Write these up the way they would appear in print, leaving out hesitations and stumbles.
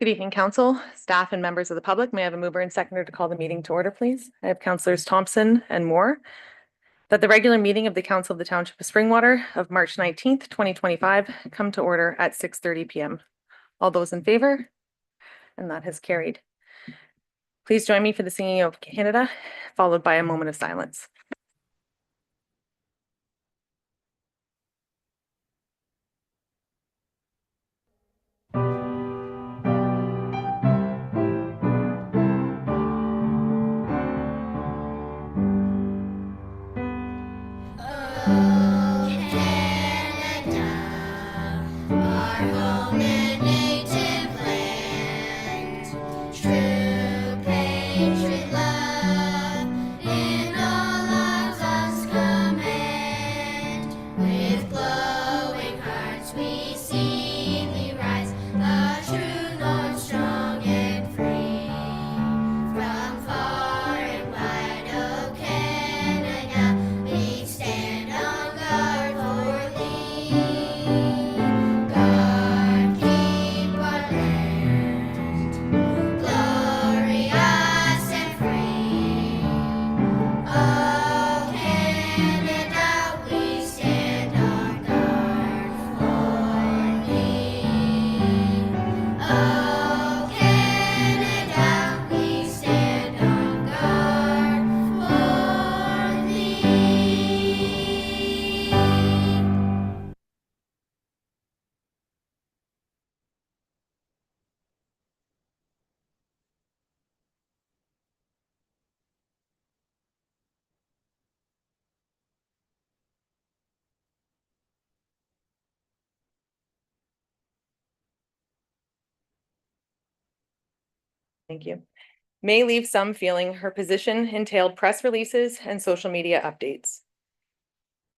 Good evening, council, staff, and members of the public. May I have a mover and seconder to call the meeting to order, please? I have councillors Thompson and Moore. That the regular meeting of the Council of the Township of Springwater of March 19th, 2025 come to order at 6:30 p.m. All those in favor? And that has carried. Please join me for the singing of Canada, followed by a moment of silence. Thank you. May leave some feeling her position entailed press releases and social media updates.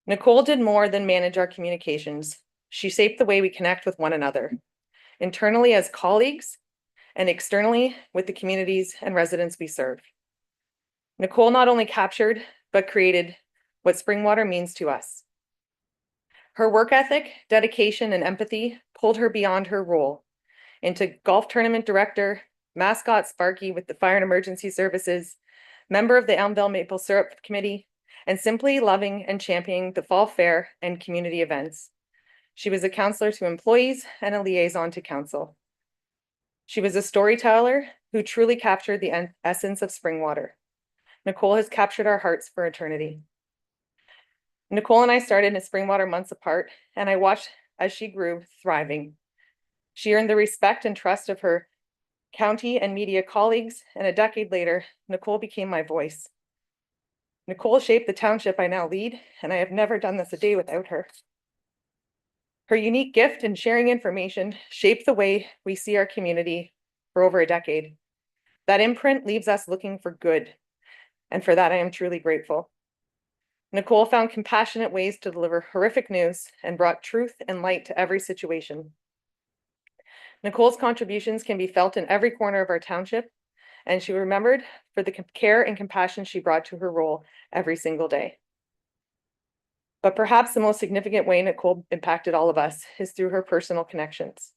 Nicole did more than manage our communications. She shaped the way we connect with one another, internally as colleagues and externally with the communities and residents we serve. Nicole not only captured, but created what Springwater means to us. Her work ethic, dedication, and empathy pulled her beyond her role into golf tournament director, mascot Sparky with the Fire and Emergency Services, member of the Elmville Maple Syrup Committee, and simply loving and championing the fall fair and community events. She was a counselor to employees and a liaison to council. She was a storyteller who truly captured the essence of Springwater. Nicole has captured our hearts for eternity. Nicole and I started in Springwater months apart, and I watched as she grew, thriving. She earned the respect and trust of her county and media colleagues, and a decade later, Nicole became my voice. Nicole shaped the township I now lead, and I have never done this a day without her. Her unique gift in sharing information shaped the way we see our community for over a decade. That imprint leaves us looking for good, and for that I am truly grateful. Nicole found compassionate ways to deliver horrific news and brought truth and light to every situation. Nicole's contributions can be felt in every corner of our township, and she remembered for the care and compassion she brought to her role every single day. But perhaps the most significant way Nicole impacted all of us is through her personal connections.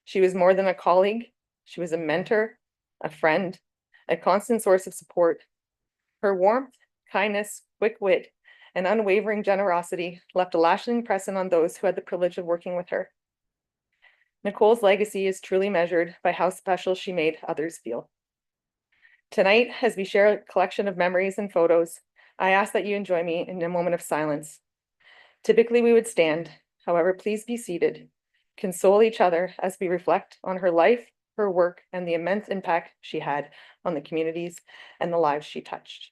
She was more than a colleague. She was a mentor, a friend, a constant source of support. Her warmth, kindness, quick wit, and unwavering generosity left a lasting impression on those who had the privilege of working with her. Nicole's legacy is truly measured by how special she made others feel. Tonight, as we share a collection of memories and photos, I ask that you join me in a moment of silence. Typically, we would stand. However, please be seated. Console each other as we reflect on her life, her work, and the immense impact she had on the communities and the lives she touched.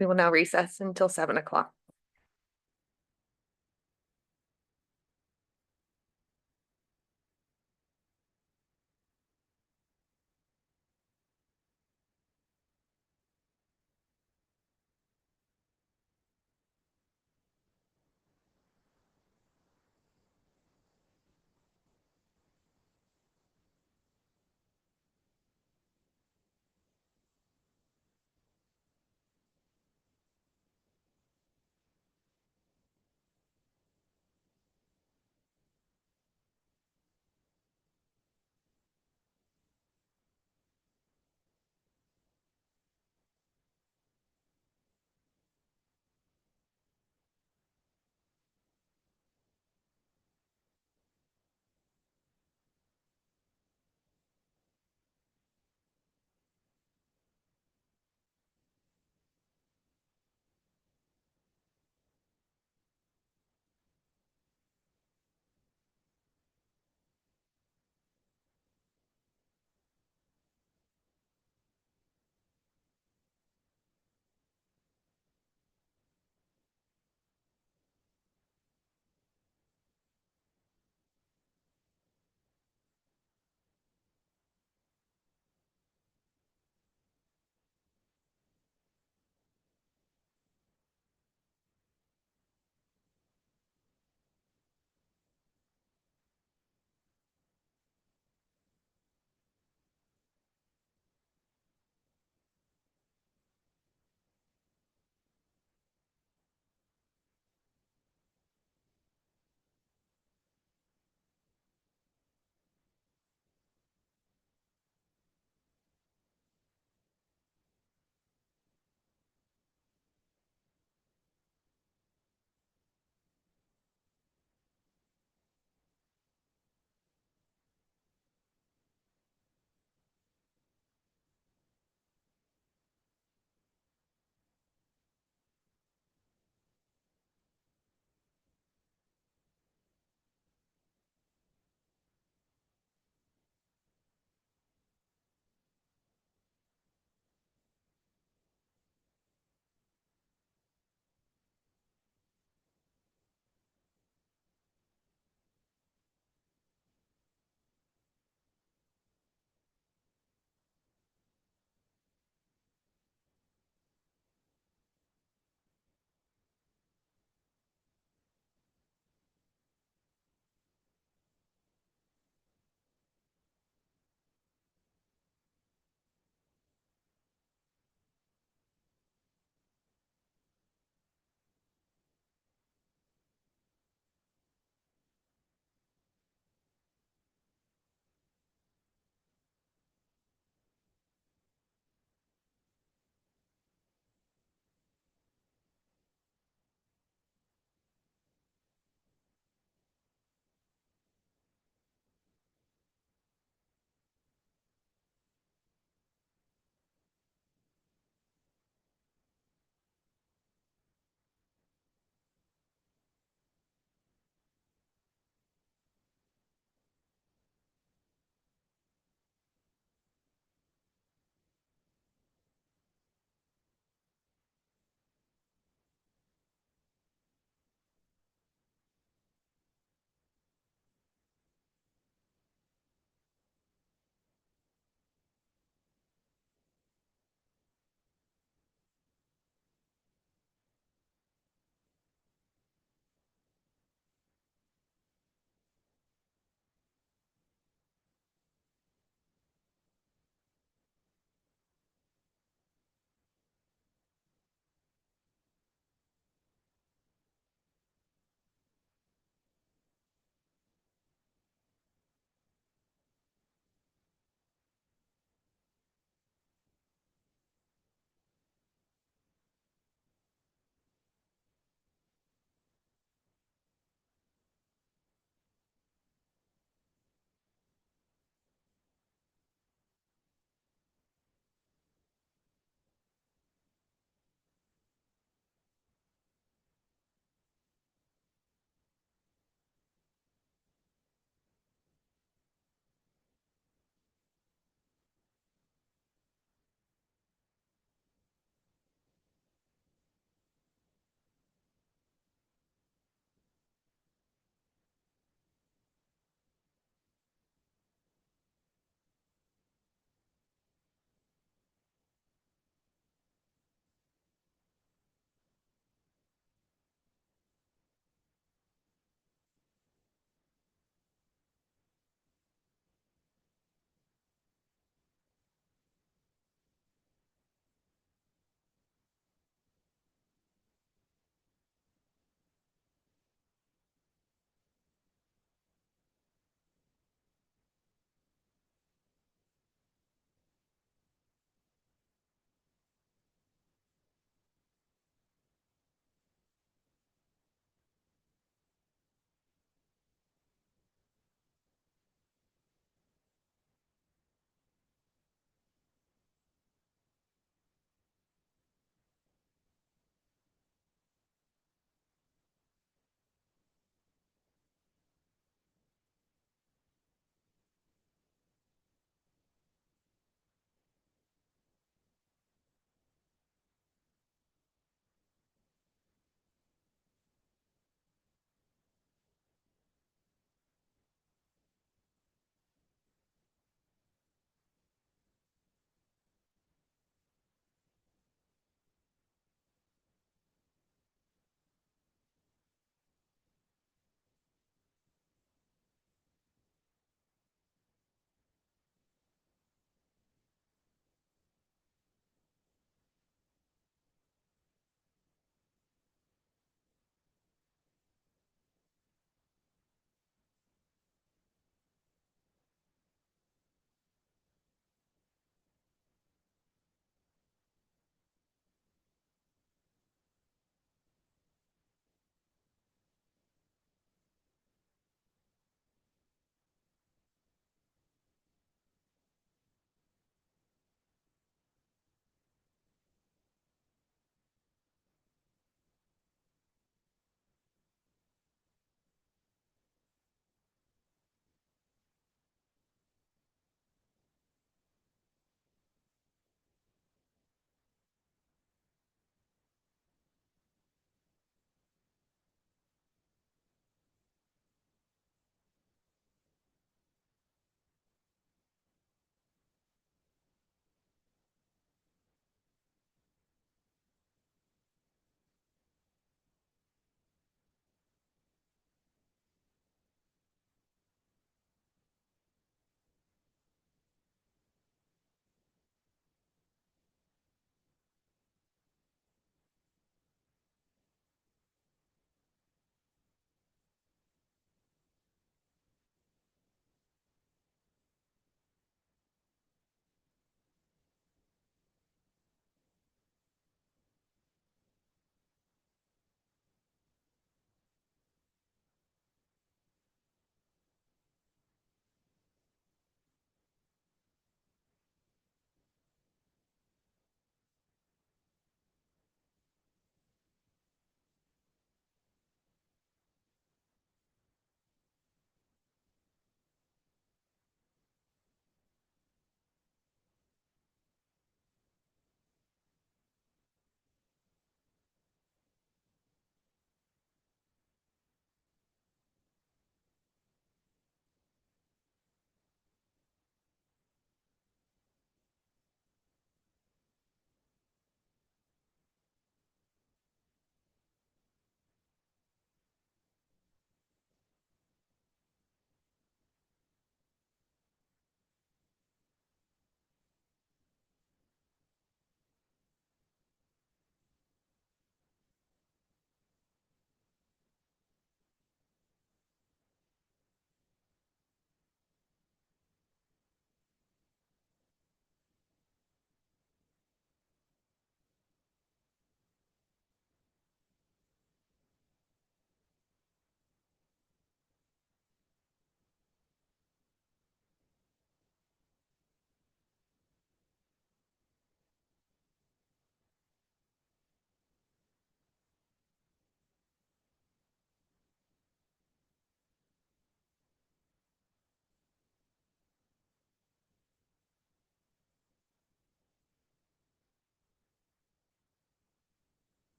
We will now recess until 7 o'clock.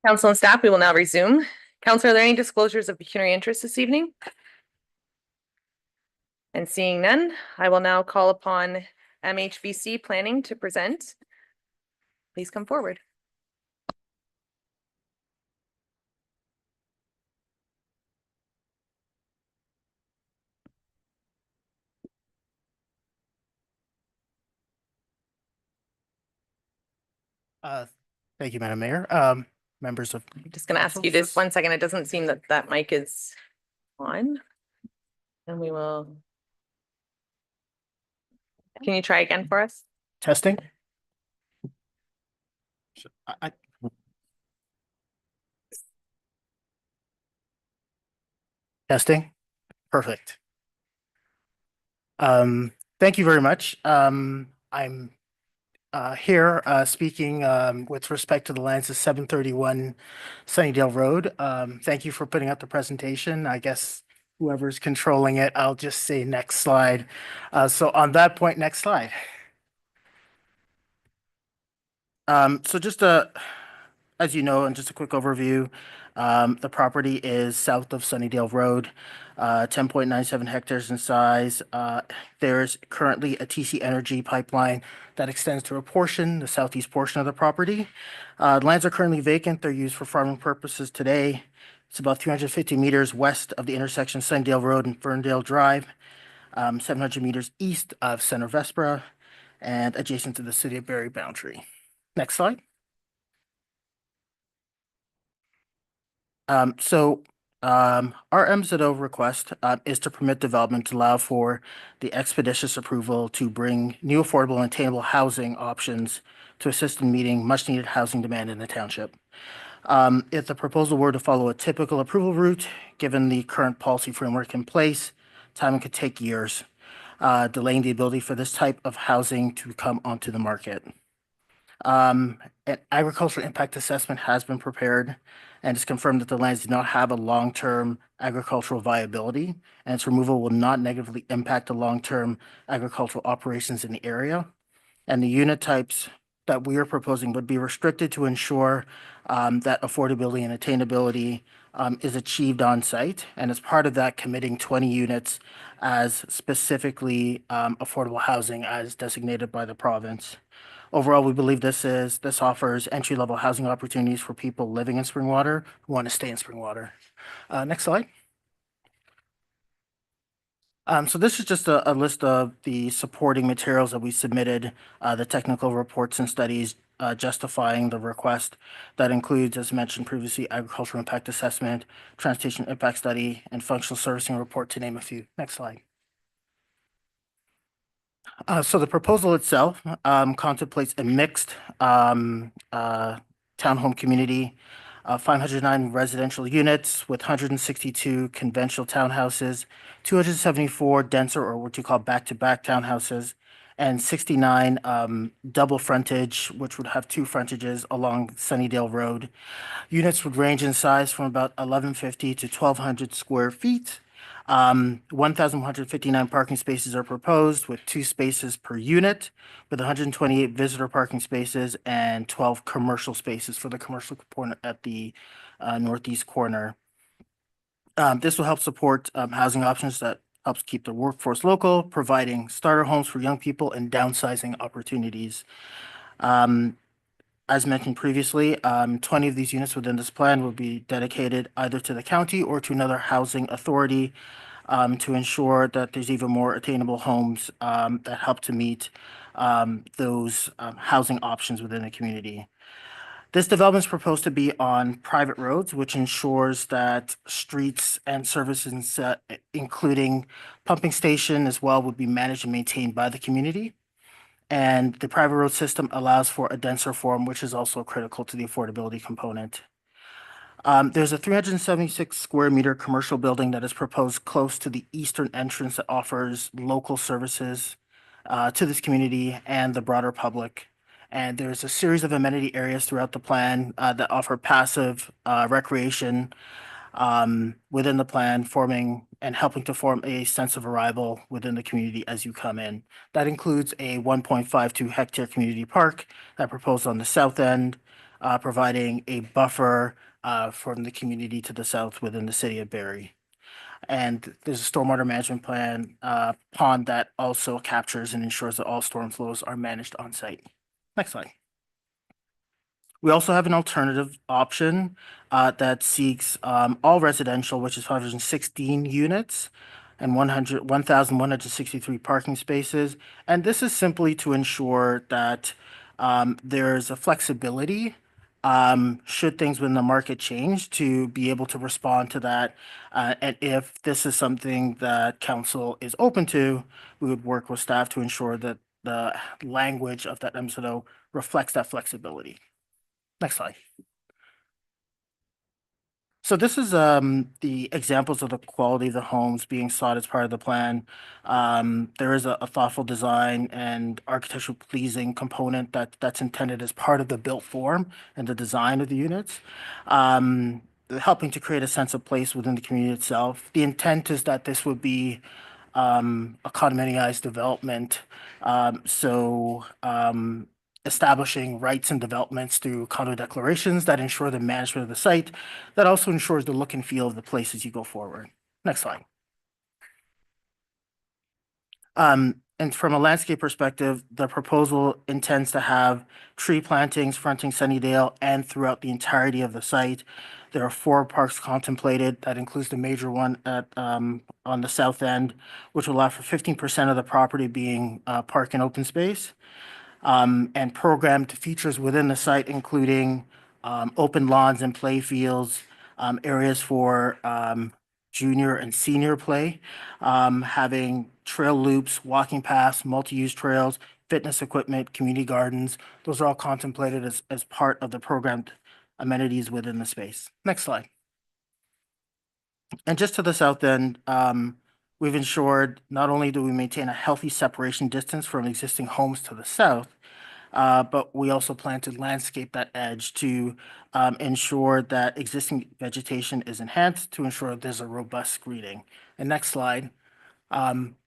Council and staff, we will now resume. Council, are there any disclosures of pecuniary interest this evening? And seeing none, I will now call upon MHBC Planning to present. Please come forward. Thank you, Madam Mayor. Members of. I'm just going to ask you this 1 second. It doesn't seem that that mic is on. And we will. Can you try again for us? Testing. Testing. Perfect. Thank you very much. I'm here speaking with respect to the lands of 731 Sunnydale Road. Thank you for putting up the presentation. I guess whoever's controlling it, I'll just say next slide. So on that point, next slide. So just as you know, and just a quick overview, the property is south of Sunnydale Road, 10.97 hectares in size. There's currently a TC Energy pipeline that extends to the southeast portion of the property. Lands are currently vacant. They're used for farming purposes today. It's about 350 meters west of the intersection of Sunnydale Road and Ferndale Drive, 700 meters east of Center Vespra, and adjacent to the City of Barrie boundary. Next slide. Our MZO request is to permit development to allow for the expeditious approval to bring new affordable and attainable housing options to assist in meeting much needed housing demand in the township. If the proposal were to follow a typical approval route, given the current policy framework in place, timing could take years, delaying the ability for this type of housing to come onto the market. An agricultural impact assessment has been prepared and it's confirmed that the lands do not have a long-term agricultural viability, and its removal will not negatively impact the long-term agricultural operations in the area. And the unit types that we are proposing would be restricted to ensure that affordability and attainability is achieved on site. And as part of that, committing 20 units as specifically affordable housing as designated by the province. Overall, we believe this offers entry-level housing opportunities for people living in Springwater who want to stay in Springwater. Next slide. So this is just a list of the supporting materials that we submitted, the technical reports and studies justifying the request. That includes, as mentioned previously, agricultural impact assessment, transportation impact study, and functional servicing report, to name a few. Next slide. So the proposal itself contemplates a mixed townhome community, 509 residential units with 162 conventional townhouses, 274 denser or what you call back-to-back townhouses, and 69 double frontage, which would have two frontages along Sunnydale Road. Units would range in size from about 1,150 to 1,200 square feet. 1,159 parking spaces are proposed with 2 spaces per unit, with 128 visitor parking spaces and 12 commercial spaces for the commercial component at the northeast corner. This will help support housing options that helps keep the workforce local, providing starter homes for young people and downsizing opportunities. As mentioned previously, 20 of these units within this plan will be dedicated either to the county or to another housing authority to ensure that there's even more attainable homes that help to meet those housing options within the community. This development is proposed to be on private roads, which ensures that streets and services, including pumping station as well, would be managed and maintained by the community. And the private road system allows for a denser form, which is also critical to the affordability component. There's a 376 square meter commercial building that is proposed close to the eastern entrance that offers local services to this community and the broader public. And there's a series of amenity areas throughout the plan that offer passive recreation within the plan, forming and helping to form a sense of arrival within the community as you come in. That includes a 1.52 hectare community park that proposed on the south end, providing a buffer from the community to the south within the city of Barrie. And there's a stormwater management plan pond that also captures and ensures that all storm flows are managed on site. Next slide. We also have an alternative option that seeks all residential, which is 516 units and 1,163 parking spaces. And this is simply to ensure that there's a flexibility should things within the market change to be able to respond to that. And if this is something that council is open to, we would work with staff to ensure that the language of that MZO reflects that flexibility. Next slide. So this is the examples of the quality of the homes being sought as part of the plan. There is a thoughtful design and architectural pleasing component that's intended as part of the built form and the design of the units, helping to create a sense of place within the community itself. The intent is that this would be a condominiumized development. Establishing rights and developments through condo declarations that ensure the management of the site, that also ensures the look and feel of the place as you go forward. Next slide. And from a landscape perspective, the proposal intends to have tree plantings fronting Sunnydale and throughout the entirety of the site. There are 4 parks contemplated. That includes the major one at on the south end, which will allow for 15% of the property being park and open space. And programmed features within the site, including open lawns and play fields, areas for junior and senior play, having trail loops, walking paths, multi-use trails, fitness equipment, community gardens. Those are all contemplated as part of the programmed amenities within the space. Next slide. And just to the south end, we've ensured not only do we maintain a healthy separation distance from existing homes to the south, but we also plan to landscape that edge to ensure that existing vegetation is enhanced to ensure there's a robust screening. And next slide.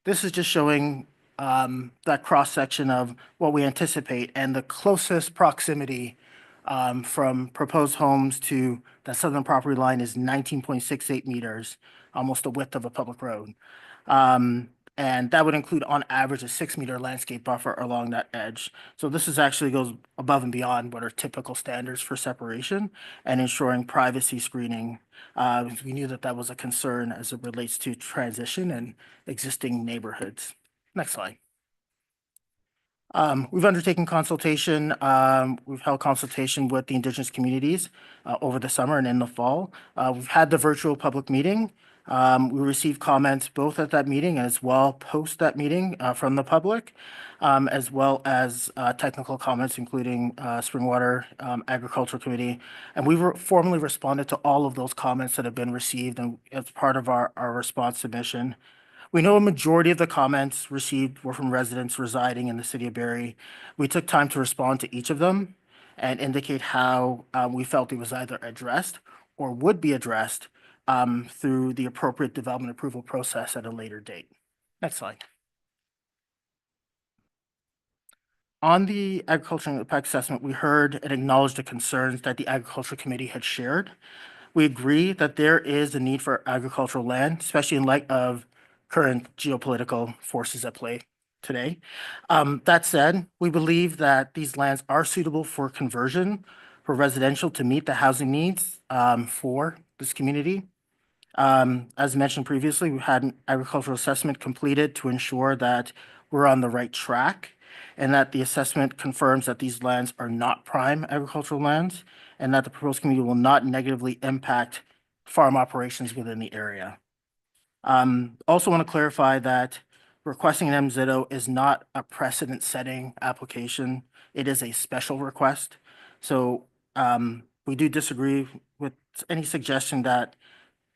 This is just showing that cross-section of what we anticipate and the closest proximity from proposed homes to the southern property line is 19.68 meters, almost the width of a public road. And that would include on average a 6-meter landscape buffer along that edge. So this is actually goes above and beyond what are typical standards for separation and ensuring privacy screening. We knew that that was a concern as it relates to transition and existing neighborhoods. Next slide. We've undertaken consultation. We've held consultation with the Indigenous communities over the summer and in the fall. We've had the virtual public meeting. We received comments both at that meeting as well post that meeting from the public, as well as technical comments, including Springwater Agricultural Committee. And we've formally responded to all of those comments that have been received and as part of our response submission. We know a majority of the comments received were from residents residing in the city of Barrie. We took time to respond to each of them and indicate how we felt it was either addressed or would be addressed through the appropriate development approval process at a later date. Next slide. On the agricultural impact assessment, we heard and acknowledged the concerns that the agriculture committee had shared. We agree that there is a need for agricultural land, especially in light of current geopolitical forces at play today. That said, we believe that these lands are suitable for conversion for residential to meet the housing needs for this community. As mentioned previously, we had an agricultural assessment completed to ensure that we're on the right track and that the assessment confirms that these lands are not prime agricultural lands and that the proposed community will not negatively impact farm operations within the area. Also want to clarify that requesting an MZO is not a precedent-setting application. It is a special request. So we do disagree with any suggestion that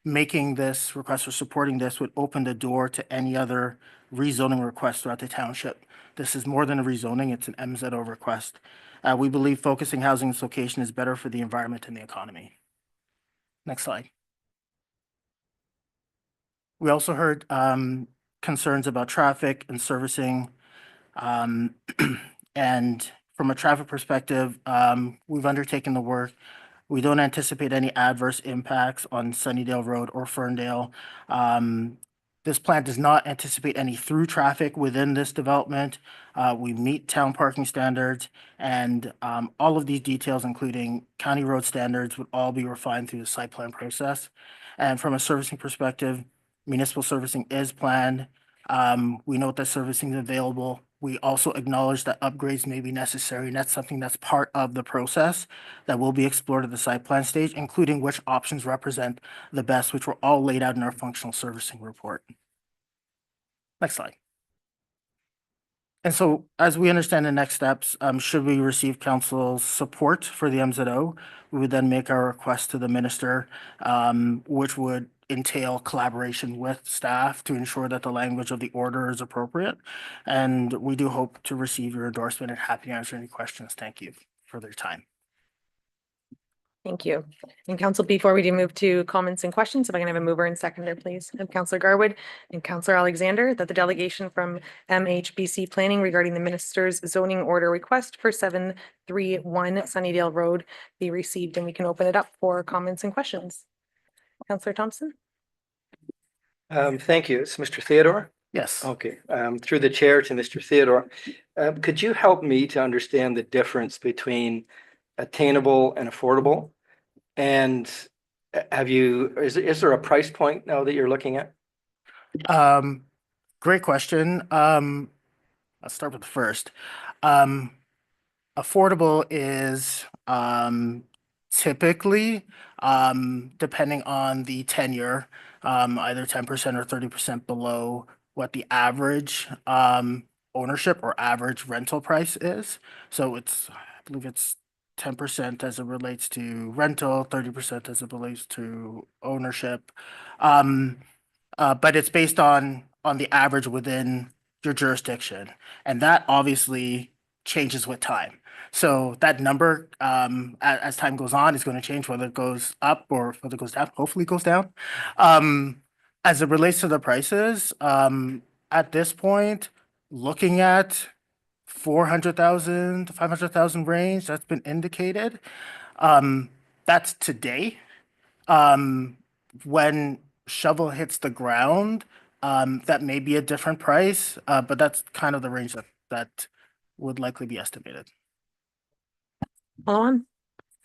making this request or supporting this would open the door to any other rezoning request throughout the township. This is more than a rezoning, it's an MZO request. We believe focusing housing in this location is better for the environment and the economy. Next slide. We also heard concerns about traffic and servicing. And from a traffic perspective, we've undertaken the work. We don't anticipate any adverse impacts on Sunnydale Road or Ferndale. This plan does not anticipate any through traffic within this development. We meet town parking standards, and all of these details, including county road standards, would all be refined through the site plan process. And from a servicing perspective, municipal servicing is planned. We note that servicing is available. We also acknowledge that upgrades may be necessary, and that's something that's part of the process that will be explored at the site plan stage, including which options represent the best, which were all laid out in our functional servicing report. Next slide. And so, as we understand the next steps, should we receive council's support for the MZO, we would then make our request to the minister, which would entail collaboration with staff to ensure that the language of the order is appropriate. And we do hope to receive your endorsement and happy to answer any questions. Thank you for their time. Thank you. And council, before we do move to comments and questions, if I can have a mover and seconder, please, of Councillor Garwood and Councillor Alexander, that the delegation from MHBC Planning regarding the minister's zoning order request for 731 Sunnydale Road be received, and we can open it up for comments and questions. Councillor Thompson? Thank you. It's Mr. Theodore. Yes. Okay. Through the chair to Mr. Theodore, could you help me to understand the difference between attainable and affordable? And is there a price point now that you're looking at? Great question. I'll start with the first. Affordable is typically, depending on the tenure, either 10% or 30% below what the average ownership or average rental price is. So I believe it's 10% as it relates to rental, 30% as it relates to ownership. But it's based on the average within your jurisdiction. And that obviously changes with time. So that number, as time goes on, is going to change, whether it goes up or whether it goes down. Hopefully it goes down. As it relates to the prices, at this point, looking at 400,000 to 500,000 range that's been indicated. That's today. When shovel hits the ground, that may be a different price, but that's kind of the range that would likely be estimated. Follow on.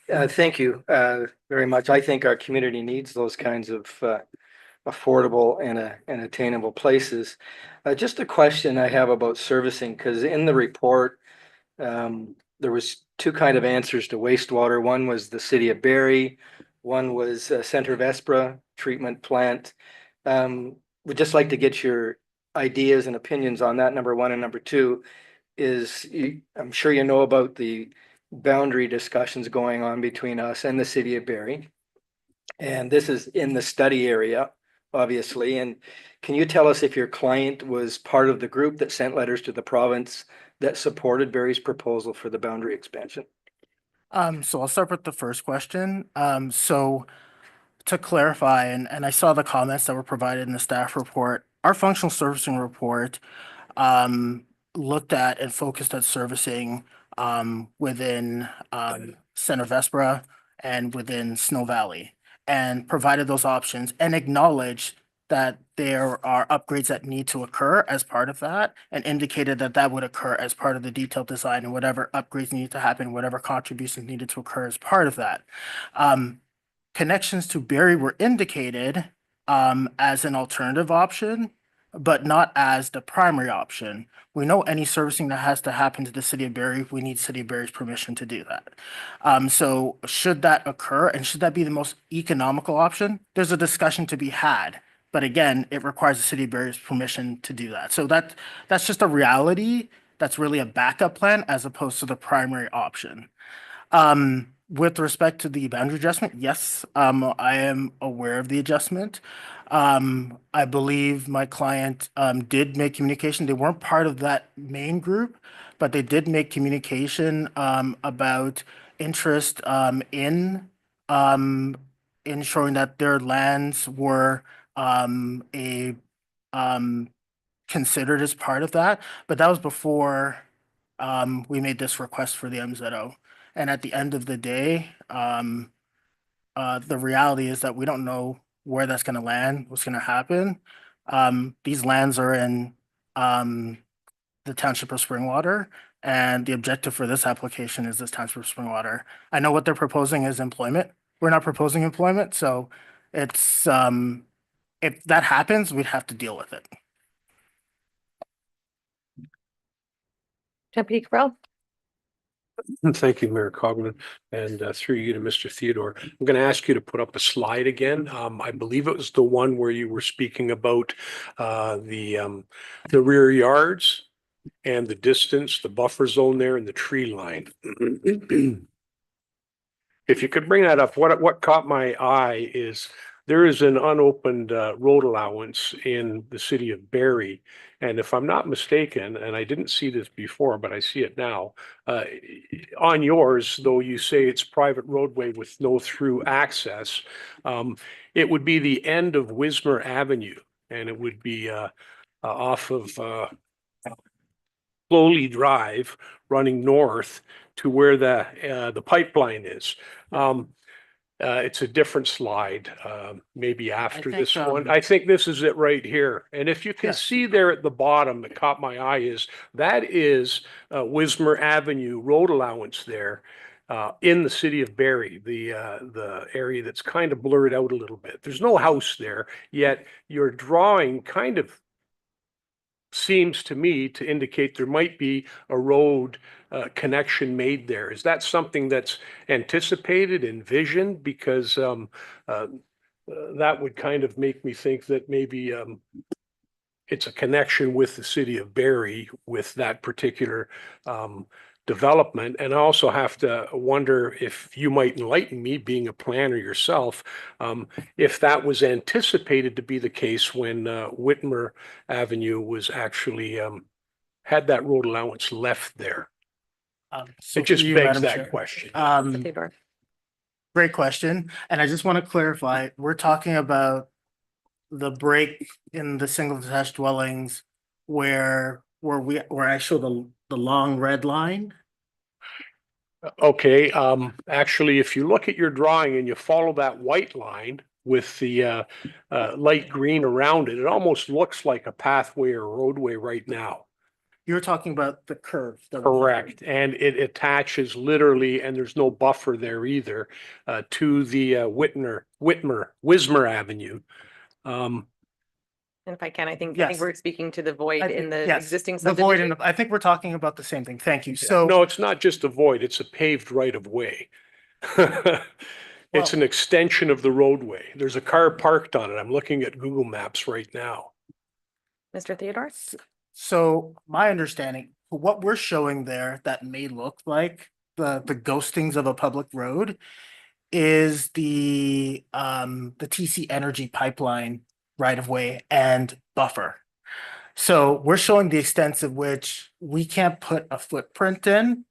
Thank you very much. I think our community needs those kinds of affordable and attainable places. Just a question I have about servicing, because in the report, there was two kind of answers to wastewater. One was the city of Barrie, one was Centre Vespra treatment plant. We'd just like to get your ideas and opinions on that, number one. And number two is, I'm sure you know about the boundary discussions going on between us and the city of Barrie. And this is in the study area, obviously. And can you tell us if your client was part of the group that sent letters to the province that supported Barrie's proposal for the boundary expansion? So I'll start with the first question. So to clarify, and I saw the comments that were provided in the staff report, our functional servicing report looked at and focused on servicing within Centre Vespra and within Snow Valley, and provided those options and acknowledged that there are upgrades that need to occur as part of that, and indicated that that would occur as part of the detailed design, and whatever upgrades need to happen, whatever contributions needed to occur as part of that. Connections to Barrie were indicated as an alternative option, but not as the primary option. We know any servicing that has to happen to the city of Barrie, we need city of Barrie's permission to do that. So should that occur, and should that be the most economical option, there's a discussion to be had. But again, it requires the city of Barrie's permission to do that. So that's just a reality. That's really a backup plan as opposed to the primary option. With respect to the boundary adjustment, yes, I am aware of the adjustment. I believe my client did make communication. They weren't part of that main group, but they did make communication about interest in ensuring that their lands were considered as part of that. But that was before we made this request for the MZO. And at the end of the day, the reality is that we don't know where that's gonna land, what's gonna happen. These lands are in, the township of Springwater, and the objective for this application is this township of Springwater. I know what they're proposing is employment. We're not proposing employment, so it's, if that happens, we'd have to deal with it. Deputy Correll? Thank you, Mayor Cogman, and through you to Mr. Theodore. I'm going to ask you to put up a slide again. I believe it was the one where you were speaking about the rear yards and the distance, the buffer zone there and the tree line. If you could bring that up, what caught my eye is there is an unopened road allowance in the city of Barrie. And if I'm not mistaken, and I didn't see this before, but I see it now, on yours, though you say it's private roadway with no through access, it would be the end of Wismer Avenue, and it would be off of Slowly Drive running north to where the pipeline is. It's a different slide, maybe after think, this one. I think this is it right here. And if you can Yes. see there at the bottom, that caught my eye is Wismer Avenue road allowance there in the city of Barrie, the area that's kind of blurred out a little bit. There's no house there, yet your drawing kind of seems to me to indicate there might be a road connection made there. Is that something that's anticipated, envisioned? Because that would kind of make me think that maybe it's a connection with the city of Barrie with that particular development. And I also have to wonder if you might enlighten me, being a planner yourself, if that was anticipated to be the case when Whitmer Avenue was actually had that road allowance left there. So It just for you, begs Madam that Chair. question. Theodore? Great question, and I just want to clarify, we're talking about the break in the single detached dwellings where I show the long red line. Okay, actually, if you look at your drawing and you follow that white line with the light green around it, it almost looks like a pathway or roadway right now. You're talking about the curve. Correct, and it attaches literally, and there's no buffer there either, to the Wismer Avenue. And if I can, I think Yes. we're speaking to the void I in think- the yes, existing The void, subdivision. and I think we're talking about the same thing. Thank you. Yeah. So. No, it's not just a void, it's a paved right of way. It's an extension of the roadway. There's a car parked on it. I'm looking at Google Maps right now. Mr. Theodore? So my understanding, what we're showing there that may look like the ghostings of a public road is the TC Energy pipeline right of way and buffer. So we're showing the extent of which we can't put a footprint in.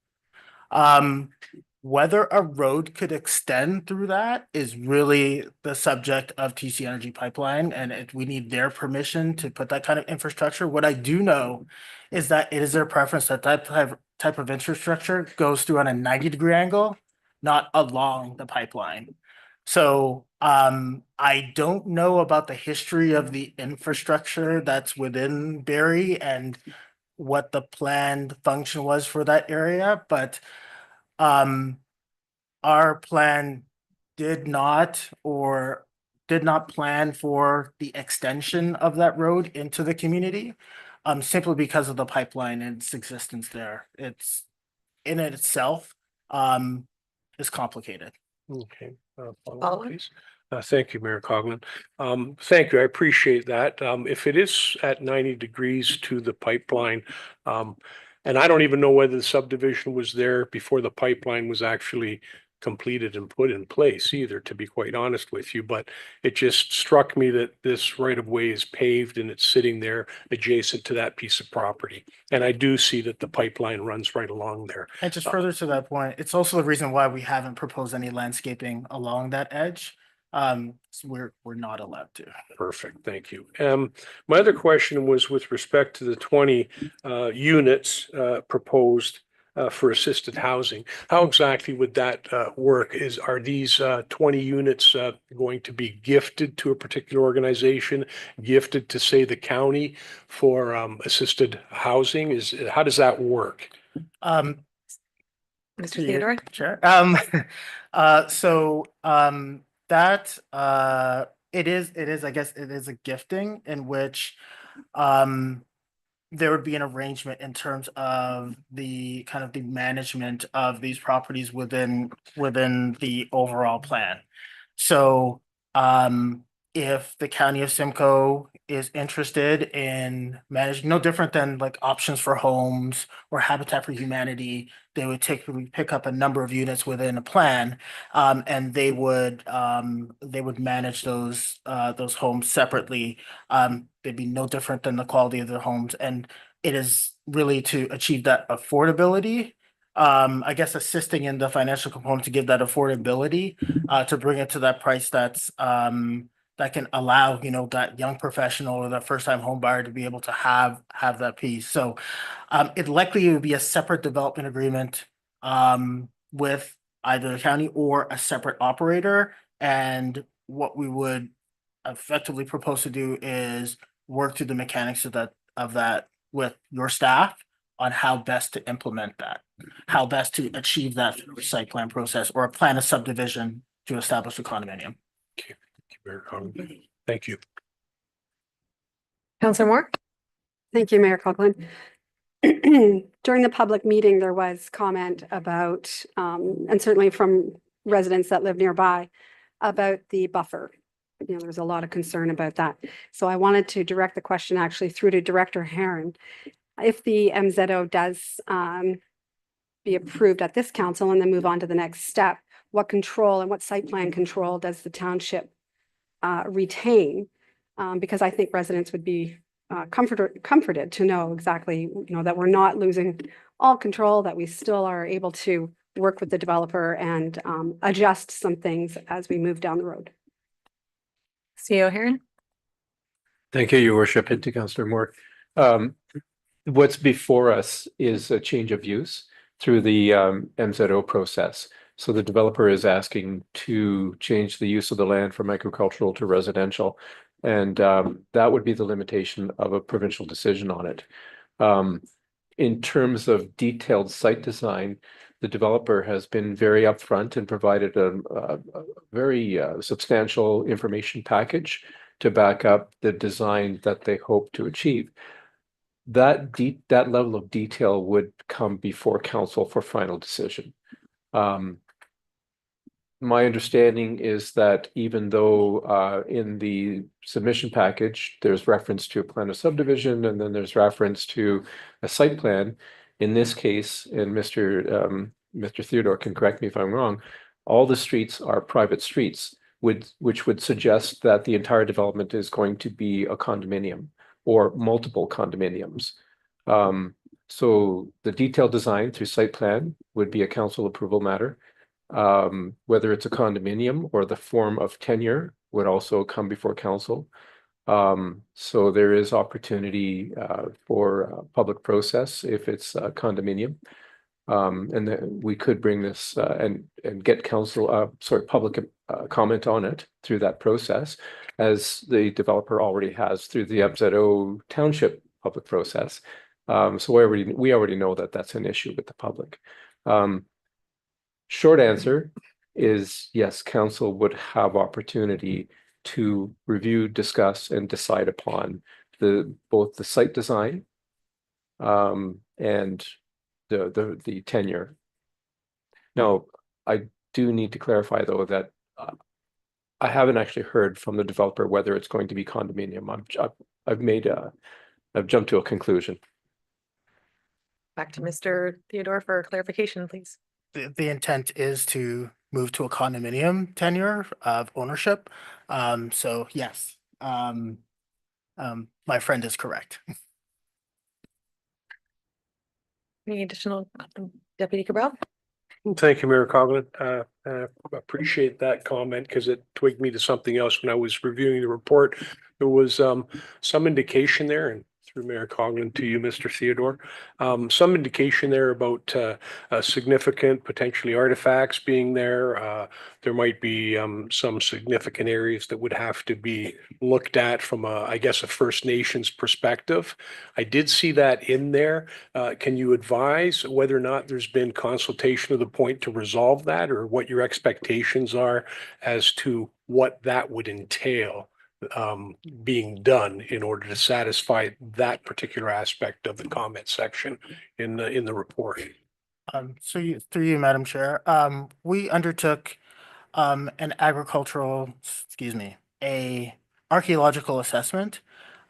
Whether a road could extend through that is really the subject of TC Energy Pipeline, and we need their permission to put that kind of infrastructure. What I do know is that it is their preference that type of infrastructure goes through on a 90-degree angle, not along the pipeline. So I don't know about the history of the infrastructure that's within Barrie and what the planned function was for that area, but our plan did not plan for the extension of that road into the community, simply because of the pipeline and its existence there. It's in it itself, is complicated. Okay. Follow-up, Follow-up? please. Thank you, Mayor Coughlin. Thank you. I appreciate that. If it is at 90 degrees to the pipeline, and I don't even know whether the subdivision was there before the pipeline was actually completed and put in place either, to be quite honest with you, but it just struck me that this right of way is paved and it's sitting there adjacent to that piece of property. And I do see that the pipeline runs right along there. And just further to that point, it's also the reason why we haven't proposed any landscaping along that edge. So we're not allowed to. Perfect, thank you. My other question was with respect to the 20 units proposed for assisted housing. How exactly would that work? Are these 20 units going to be gifted to a particular organization, gifted to, say, the county for assisted housing? How does that work? Um, Mr. to you, Theodore? Chair. That it is, I guess it is a gifting in which there would be an arrangement in terms of the kind of the management of these properties within the overall plan. So if the county of Simcoe is interested in managing, no different than like Options for Homes or Habitat for Humanity, they would pick up a number of units within a plan, and they would manage those homes separately. They'd be no different than the quality of their homes, and it is really to achieve that affordability. I guess assisting in the financial component to give that affordability, to bring it to that price that can allow, that young professional or that first-time home buyer to be able to have that piece. So it likely would be a separate development agreement with either the county or a separate operator. And what we would effectively propose to do is work through the mechanics of that with your staff on how best to implement that, how best to achieve that through a site plan process or a plan of subdivision to establish a condominium. Thank you. Counselor Moore? Thank you, Mayor Coughlin. During the public meeting, there was comment about, and certainly from residents that live nearby, about the buffer. There was a lot of concern about that. So I wanted to direct the question actually through to Director Heron. If the MZO does be approved at this council and then move on to the next step, what control and what site plan control does the township retain? Because I think residents would be comforted to know exactly, that we're not losing all control, that we still are able to work with the developer and adjust some things as we move down the road. CEO Heron? Thank you, Your Worship, and to Councillor Moore. What's before us is a change of use through the MZO process. So the developer is asking to change the use of the land from agricultural to residential. And that would be the limitation of a provincial decision on it. In terms of detailed site design, the developer has been very upfront and provided a very substantial information package to back up the design that they hope to achieve. That level of detail would come before council for final decision. My understanding is that even though in the submission package, there's reference to a plan of subdivision and then there's reference to a site plan, in this case, and Mr. Theodore can correct me if I'm wrong, all the streets are private streets, which would suggest that the entire development is going to be a condominium or multiple condominiums. So the detailed design through site plan would be a council approval matter. Whether it's a condominium or the form of tenure would also come before council. So there is opportunity for public process if it's a condominium. And then we could bring this and get public comment on it through that process, as the developer already has through the MZO township public process. So we already know that that's an issue with the public. Short answer is yes, council would have opportunity to review, discuss, and decide upon both the site design and the tenure. Now, I do need to clarify though that I haven't actually heard from the developer whether it's going to be condominium. I've jumped to a conclusion. Back to Mr. Theodore for clarification, please. The intent is to move to a condominium tenure of ownership. So yes, my friend is correct. Any additional, Deputy Cabral? Thank you, Mayor Coughlin. Appreciate that comment because it twigged me to something else when I was reviewing the report. There was some indication there, and through Mayor Coughlin to you, Mr. Theodore, some indication there about significant potentially artifacts being there. There might be some significant areas that would have to be looked at from I guess, a First Nations perspective. I did see that in there. Can you advise whether or not there's been consultation to the point to resolve that, or what your expectations are as to what that would entail being done in order to satisfy that particular aspect of the comment section in the report? Through you, Madam Chair, we undertook an a archaeological assessment.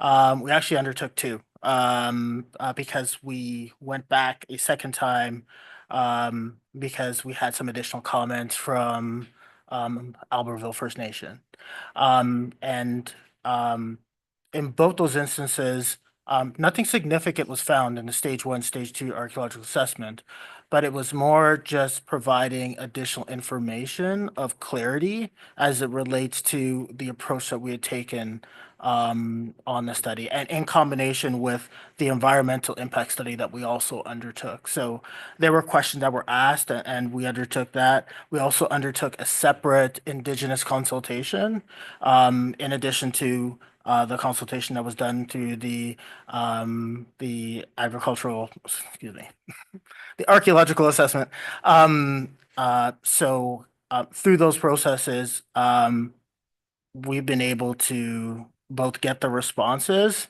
We actually undertook two, because we went back a second time, because we had some additional comments from, Albertville First Nation. And, in both those instances, nothing significant was found in the stage 1, stage 2 archaeological assessment, but it was more just providing additional information of clarity as it relates to the approach that we had taken on the study, and in combination with the environmental impact study that we also undertook. So there were questions that were asked, and we undertook that. We also undertook a separate Indigenous consultation, in addition to the consultation that was done through the agricultural, the archaeological assessment. Through those processes, we've been able to both get the responses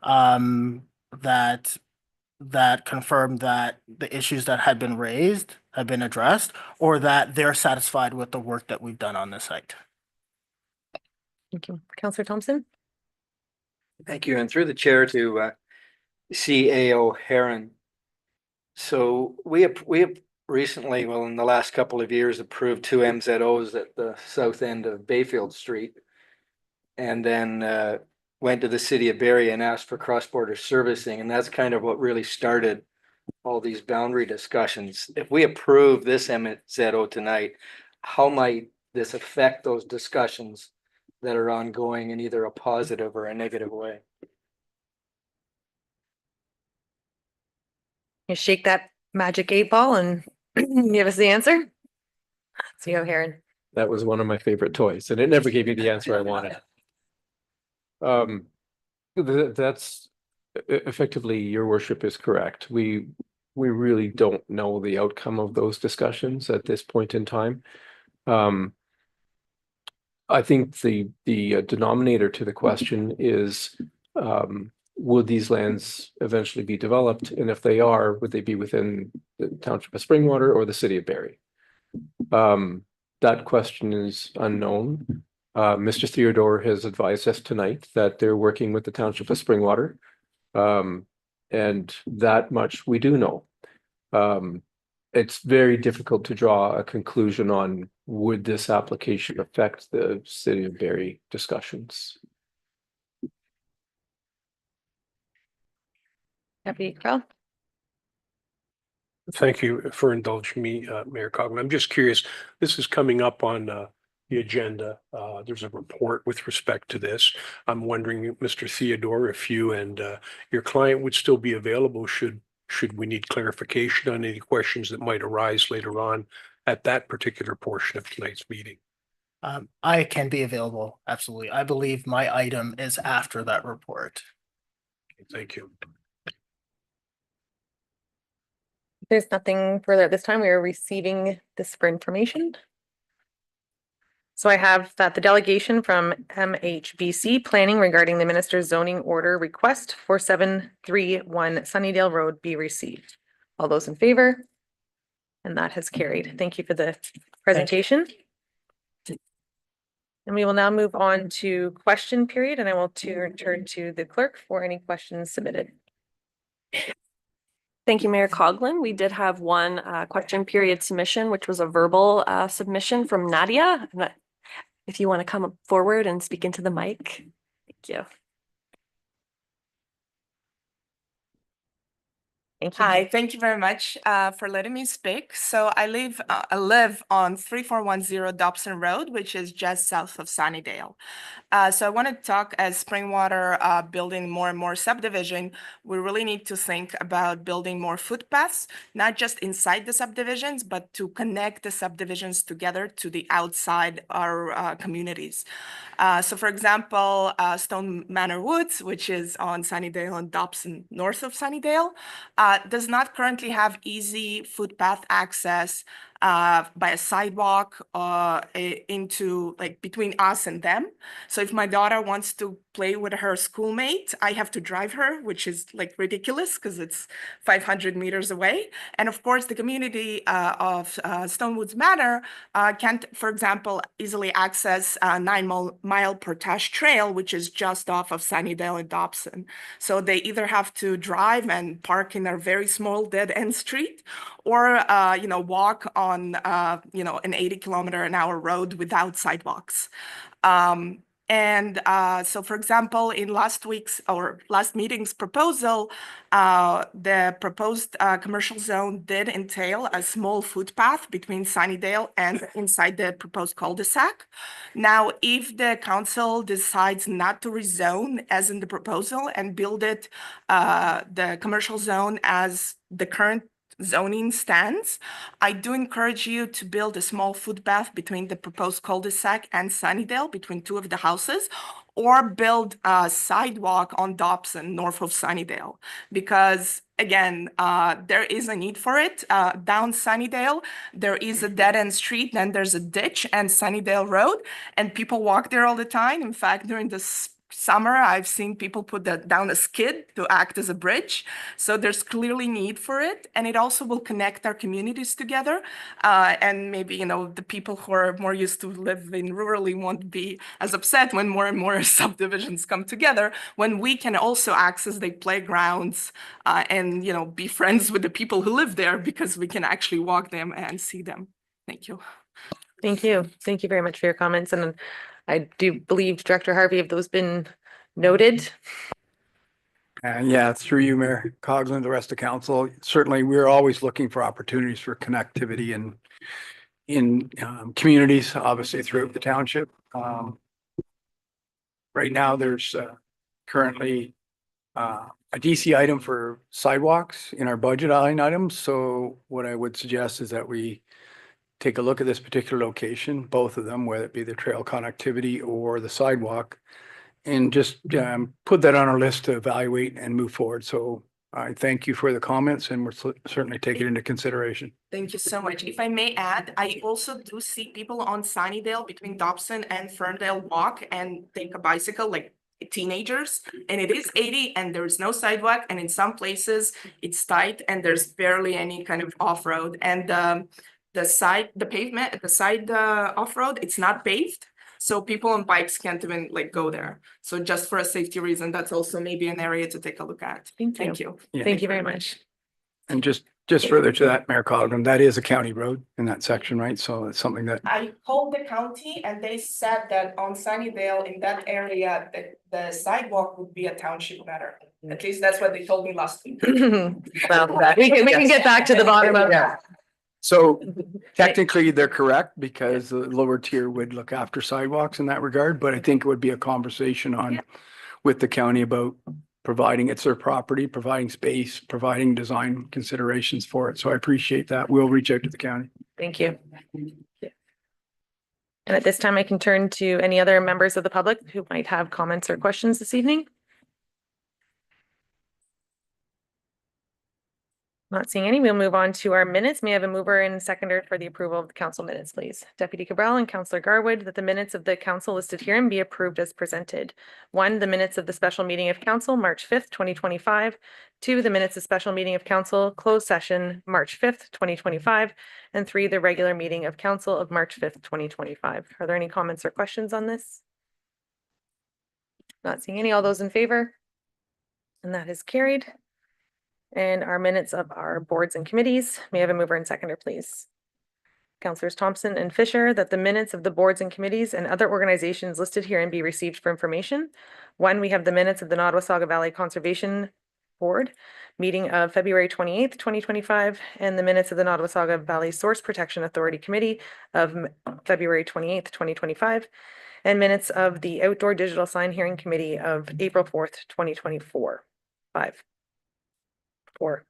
that confirm that the issues that had been raised have been addressed, or that they're satisfied with the work that we've done on the site. Thank you. Councillor Thompson? Thank you. And through the chair to CAO Heron. So we have recently, well, in the last couple of years, approved 2 MZOs at the south end of Bayfield Street. And then went to the city of Barrie and asked for cross-border servicing. And that's kind of what really started all these boundary discussions. If we approve this MZO tonight, how might this affect those discussions that are ongoing in either a positive or a negative way? You shake that magic 8 ball and give us the answer. See how Heron. That was one of my favorite toys, and it never gave me the answer I wanted. That's effectively, your worship is correct. We really don't know the outcome of those discussions at this point in time. I think the denominator to the question is, would these lands eventually be developed? And if they are, would they be within the township of Springwater or the city of Barrie? That question is unknown. Mr. Theodore has advised us tonight that they're working with the township of Springwater. And that much we do know. It's very difficult to draw a conclusion on would this application affect the city of Barrie discussions. Deputy Crowell? Thank you for indulging me, Mayor Coughlin. I'm just curious, this is coming up on the agenda. There's a report with respect to this. I'm wondering, Mr. Theodore, if you and your client would still be available should we need clarification on any questions that might arise later on at that particular portion of tonight's meeting. I can be available, absolutely. I believe my item is after that report. Thank you. There's nothing further at this time. We are receiving this for information. So I have that the delegation from MHBC Planning regarding the minister's zoning order request for 731 Sunnydale Road be received. All those in favor? And that has carried. Thank you for the presentation. And we will now move on to question period, and I will turn to the clerk for any questions submitted. Thank you, Mayor Coughlin. We did have one question period submission, which was a verbal submission from Nadia. If you want to come forward and speak into the mic. Thank you. Thank you. Hi, thank you very much for letting me speak. So I live on 3410 Dobson Road, which is just south of Sunnydale. So I want to talk as Springwater building more and more subdivision. We really need to think about building more footpaths, not just inside the subdivisions, but to connect the subdivisions together to the outside our communities. So for example, Stone Manor Woods, which is on Sunnydale and Dobson, north of Sunnydale, does not currently have easy footpath access by a sidewalk into like between us and them. So if my daughter wants to play with her schoolmate, I have to drive her, which is like ridiculous because it's 500 meters away. And of course, the community of Stonewoods Manor can't, for example, easily access 9 Mile Portage Trail, which is just off of Sunnydale and Dobson. So they either have to drive and park in a very small dead end street, or walk on an 80-kilometer-an-hour road without sidewalks. So, for example, in last meeting's proposal, the proposed commercial zone did entail a small footpath between Sunnydale and inside the proposed cul-de-sac. Now, if the council decides not to rezone as in the proposal and build it, the commercial zone as the current zoning stands, I do encourage you to build a small footpath between the proposed cul-de-sac and Sunnydale, between two of the houses, or build a sidewalk on Dobson north of Sunnydale. Because again, there is a need for it. Down Sunnydale, there is a dead-end street, then there's a ditch and Sunnydale Road, and people walk there all the time. In fact, during the summer, I've seen people put down a skid to act as a bridge. So there's clearly need for it. And it also will connect our communities together. And maybe, the people who are more used to live in rurally won't be as upset when more and more subdivisions come together, when we can also access the playgrounds and, be friends with the people who live there, because we can actually walk them and see them. Thank you. Thank you. Thank you very much for your comments. And I do believe, Director Harvey, have those been noted? Yeah, through you, Mayor Coughlin, the rest of council. Certainly, we're always looking for opportunities for connectivity and in communities, obviously throughout the township. Right now, there's currently a DC item for sidewalks in our budget line items. So what I would suggest is that we take a look at this particular location, both of them, whether it be the trail connectivity or the sidewalk, and just put that on our list to evaluate and move forward. So I thank you for the comments, and we'll certainly take it into consideration. Thank you so much. If I may add, I also do see people on Sunnydale between Dobson and Ferndale walk and take a bicycle, like teenagers, and it is 80 and there's no sidewalk, and in some places it's tight and there's barely any kind of off-road. And the pavement, the side off-road, it's not paved. So people on bikes can't even go there. So just for a safety reason, that's also maybe an area to take a look at. Thank you. Yeah. Thank you very much. And just further to that, Mayor Coughlin, that is a county road in that section, right? So it's something that I called the county and they said that on Sunnydale in that area, the sidewalk would be a township matter. At least that's what they told me last week. Well, we can get back to the bottom of that. So technically, they're correct because the lower tier would look after sidewalks in that regard, but I think it would be a conversation with the county about providing, it's their property, providing space, providing design considerations for it. So I appreciate that. We'll reach out to the county. Thank you. And at this time, I can turn to any other members of the public who might have comments or questions this evening. Not seeing any, we'll move on to our minutes. May I have a mover and seconder for the approval of the council minutes, please? Deputy Cabral and Councillor Garwood, that the minutes of the council listed herein be approved as presented. 1, the minutes of the special meeting of council, March 5th, 2025. 2, the minutes of special meeting of council, closed session, March 5th, 2025. And 3, the regular meeting of council of March 5th, 2025. Are there any comments or questions on this? Not seeing any. All those in favor? And that is carried. And our minutes of our boards and committees. May I have a mover and seconder, please? Councillors Thompson and Fisher, that the minutes of the boards and committees and other organizations listed herein be received for information. 1, we have the minutes of the Nottawasaga Valley Conservation Board meeting of February 28th, 2025, and the minutes of the Nottawasaga Valley Source Protection Authority Committee of February 28th, 2025, and minutes of the Outdoor Digital Sign Hearing Committee of April 4th, 2024. 4.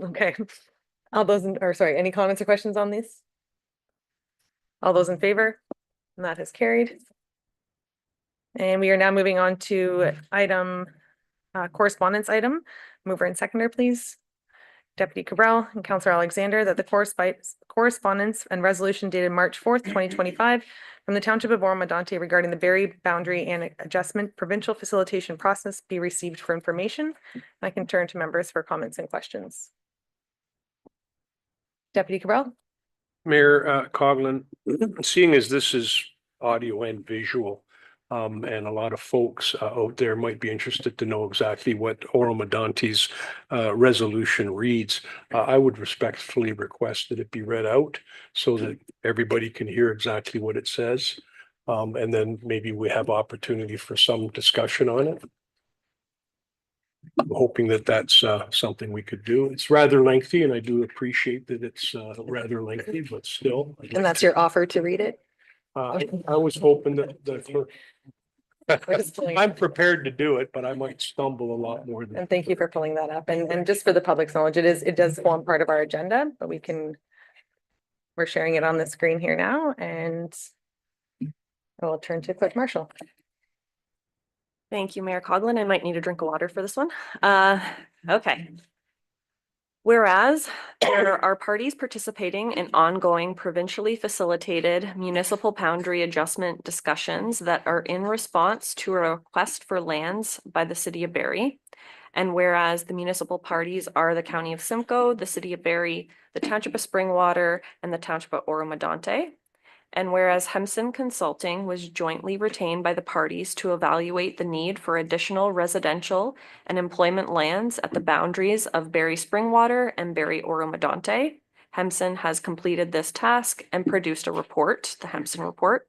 Okay. All those, any comments or questions on these? All those in favor? And that has carried. And we are now moving on to item, correspondence item. Mover and seconder, please. Deputy Cabral and Councillor Alexander, that the correspondence and resolution dated March 4th, 2025 from the Township of Oro-Medonte regarding the Barrie Boundary and Adjustment Provincial Facilitation Process be received for information. I can turn to members for comments and questions. Deputy Cabral. Mayor Coughlin, seeing as this is audio and visual, and a lot of folks out there might be interested to know exactly what Oro-Medonte's resolution reads, I would respectfully request that it be read out so that everybody can hear exactly what it says. And then maybe we have opportunity for some discussion on it. I'm hoping that that's something we could do. It's rather lengthy, and I do appreciate that it's rather lengthy, but still. And that's your offer to read it? I was hoping that the clerk. I'm prepared to do it, but I might stumble a lot more than. And thank you for pulling that up. And just for the public's knowledge, it does form part of our agenda, but we're sharing it on the screen here now, and I will turn to Clerk Marshall. Thank you, Mayor Coughlin. I might need a drink of water for this one. Okay. Whereas there are parties participating in ongoing provincially facilitated municipal boundary adjustment discussions that are in response to a request for lands by the City of Barrie. And whereas the municipal parties are the County of Simcoe, the City of Barrie, the Township of Springwater, and the Township of Oro-Medonte. And whereas Hemson Consulting was jointly retained by the parties to evaluate the need for additional residential and employment lands at the boundaries of Barrie Springwater and Barrie Oro-Medonte. Hemson has completed this task and produced a report, the Hemson Report.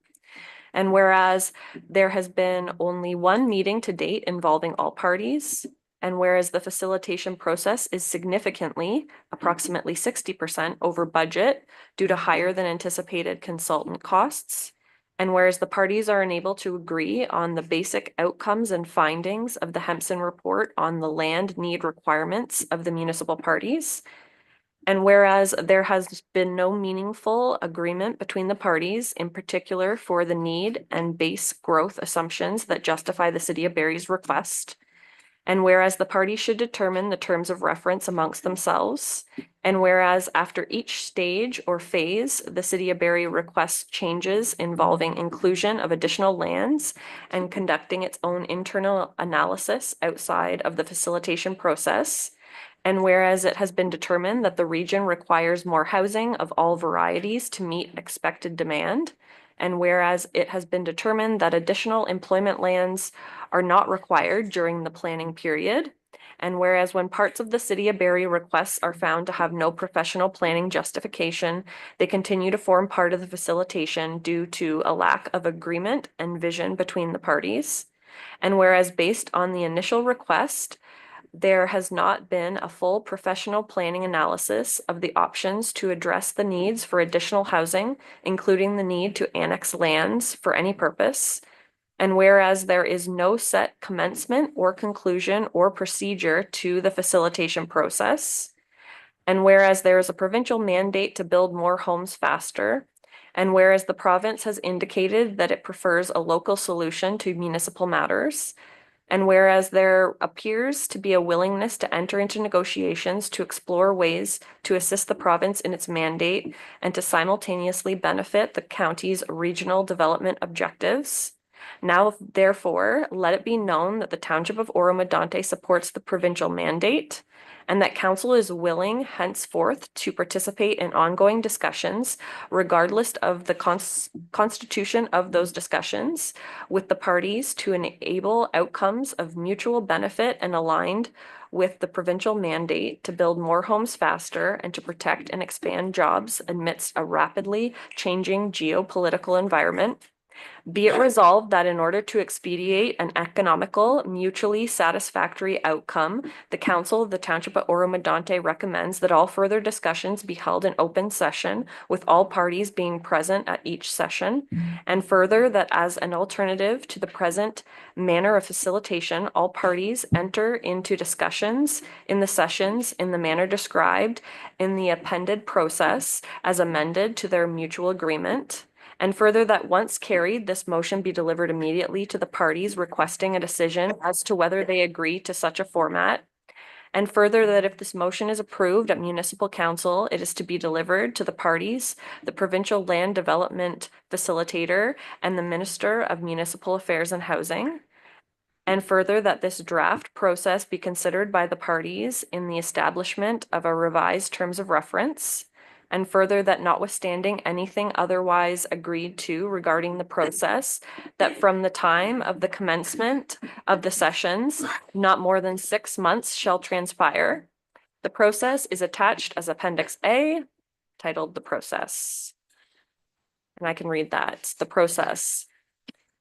And whereas there has been only one meeting to date involving all parties, and whereas the facilitation process is significantly, approximately 60% over budget due to higher than anticipated consultant costs, and whereas the parties are unable to agree on the basic outcomes and findings of the Hemson Report on the land need requirements of the municipal parties, and whereas there has been no meaningful agreement between the parties, in particular for the need and base growth assumptions that justify the City of Barrie's request, and whereas the parties should determine the terms of reference amongst themselves, and whereas after each stage or phase, the City of Barrie requests changes involving inclusion of additional lands and conducting its own internal analysis outside of the facilitation process, and whereas it has been determined that the region requires more housing of all varieties to meet expected demand, and whereas it has been determined that additional employment lands are not required during the planning period, and whereas when parts of the City of Barrie requests are found to have no professional planning justification, they continue to form part of the facilitation due to a lack of agreement and vision between the parties, and whereas based on the initial request, there has not been a full professional planning analysis of the options to address the needs for additional housing, including the need to annex lands for any purpose. And whereas there is no set commencement or conclusion or procedure to the facilitation process. And whereas there is a provincial mandate to build more homes faster. And whereas the province has indicated that it prefers a local solution to municipal matters. And whereas there appears to be a willingness to enter into negotiations to explore ways to assist the province in its mandate and to simultaneously benefit the county's regional development objectives. Now, therefore, let it be known that the Township of Oro-Medonte supports the provincial mandate and that council is willing henceforth to participate in ongoing discussions, regardless of the constitution of those discussions, with the parties to enable outcomes of mutual benefit and aligned with the provincial mandate to build more homes faster and to protect and expand jobs amidst a rapidly changing geopolitical environment. Be it resolved that in order to expedite an economical, mutually satisfactory outcome, the Council of the Township of Oro-Medonte recommends that all further discussions be held in open session with all parties being present at each session. And further, that as an alternative to the present manner of facilitation, all parties enter into discussions in the sessions in the manner described in the appended process as amended to their mutual agreement. And further, that once carried, this motion be delivered immediately to the parties requesting a decision as to whether they agree to such a format. And further, that if this motion is approved at municipal council, it is to be delivered to the parties, the provincial land development facilitator, and the Minister of Municipal Affairs and Housing. And further, that this draft process be considered by the parties in the establishment of a revised terms of reference. And further, that notwithstanding anything otherwise agreed to regarding the process, that from the time of the commencement of the sessions, not more than 6 months shall transpire. The process is attached as Appendix A, titled The Process. And I can read that. The process.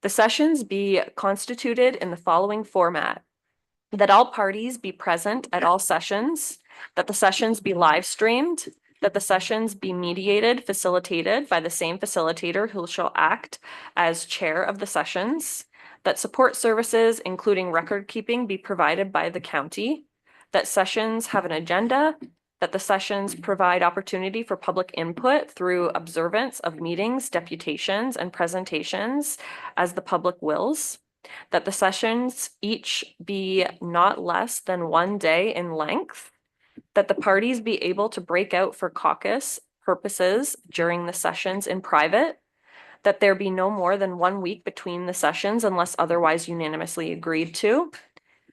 The sessions be constituted in the following format: that all parties be present at all sessions, that the sessions be live streamed, that the sessions be mediated, facilitated by the same facilitator who shall act as chair of the sessions, that support services, including record keeping, be provided by the county, that sessions have an agenda, that the sessions provide opportunity for public input through observance of meetings, deputations, and presentations as the public wills, that the sessions each be not less than 1 day in length, that the parties be able to break out for caucus purposes during the sessions in private, that there be no more than 1 week between the sessions unless otherwise unanimously agreed to,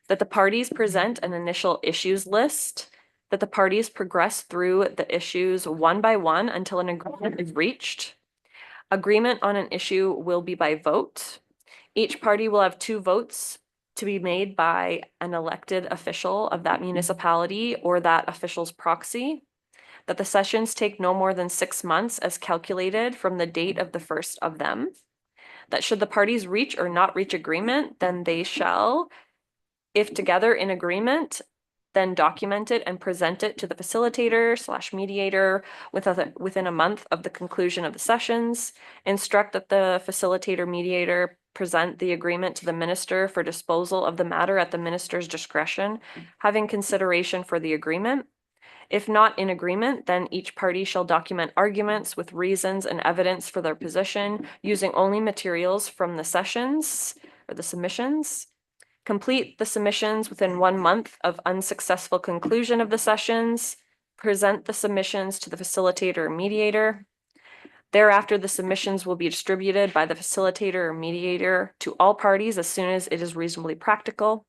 that the parties present an initial issues list, that the parties progress through the issues one by one until an agreement is reached. Agreement on an issue will be by vote. Each party will have 2 votes to be made by an elected official of that municipality or that official's proxy, that the sessions take no more than 6 months as calculated from the date of the first of them, that should the parties reach or not reach agreement, then they shall, if together in agreement, then document it and present it to the facilitator/mediator within a month of the conclusion of the sessions. Instruct that the facilitator/mediator present the agreement to the minister for disposal of the matter at the minister's discretion, having consideration for the agreement. If not in agreement, then each party shall document arguments with reasons and evidence for their position, using only materials from the sessions or the submissions. Complete the submissions within 1 month of unsuccessful conclusion of the sessions. Present the submissions to the facilitator or mediator. Thereafter, the submissions will be distributed by the facilitator or mediator to all parties as soon as it is reasonably practical.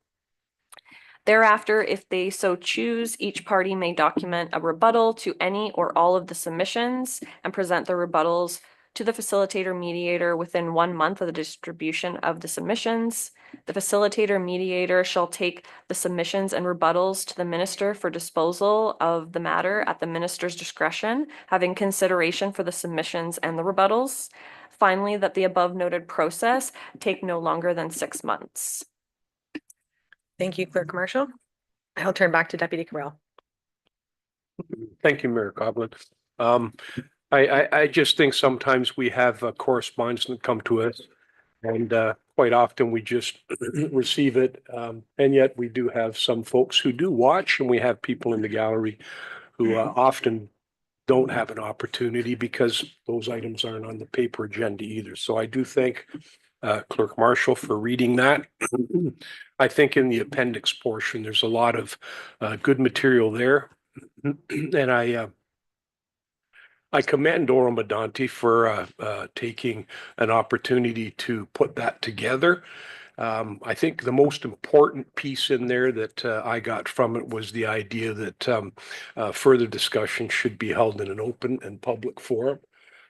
Thereafter, if they so choose, each party may document a rebuttal to any or all of the submissions and present the rebuttals to the facilitator mediator within 1 month of the distribution of the submissions. The facilitator mediator shall take the submissions and rebuttals to the minister for disposal of the matter at the minister's discretion, having consideration for the submissions and the rebuttals. Finally, that the above noted process take no longer than 6 months. Thank you, Clerk Marshall. I'll turn back to Deputy Cabral. Thank you, Mayor Coughlin. I just think sometimes we have correspondence that come to us, and quite often we just receive it. And yet we do have some folks who do watch, and we have people in the gallery who often don't have an opportunity because those items aren't on the paper agenda either. So I do thank Clerk Marshall for reading that. I think in the appendix portion, there's a lot of good material there. And I commend Oro-Medonte for taking an opportunity to put that together. I think the most important piece in there that I got from it was the idea that further discussion should be held in an open and public forum.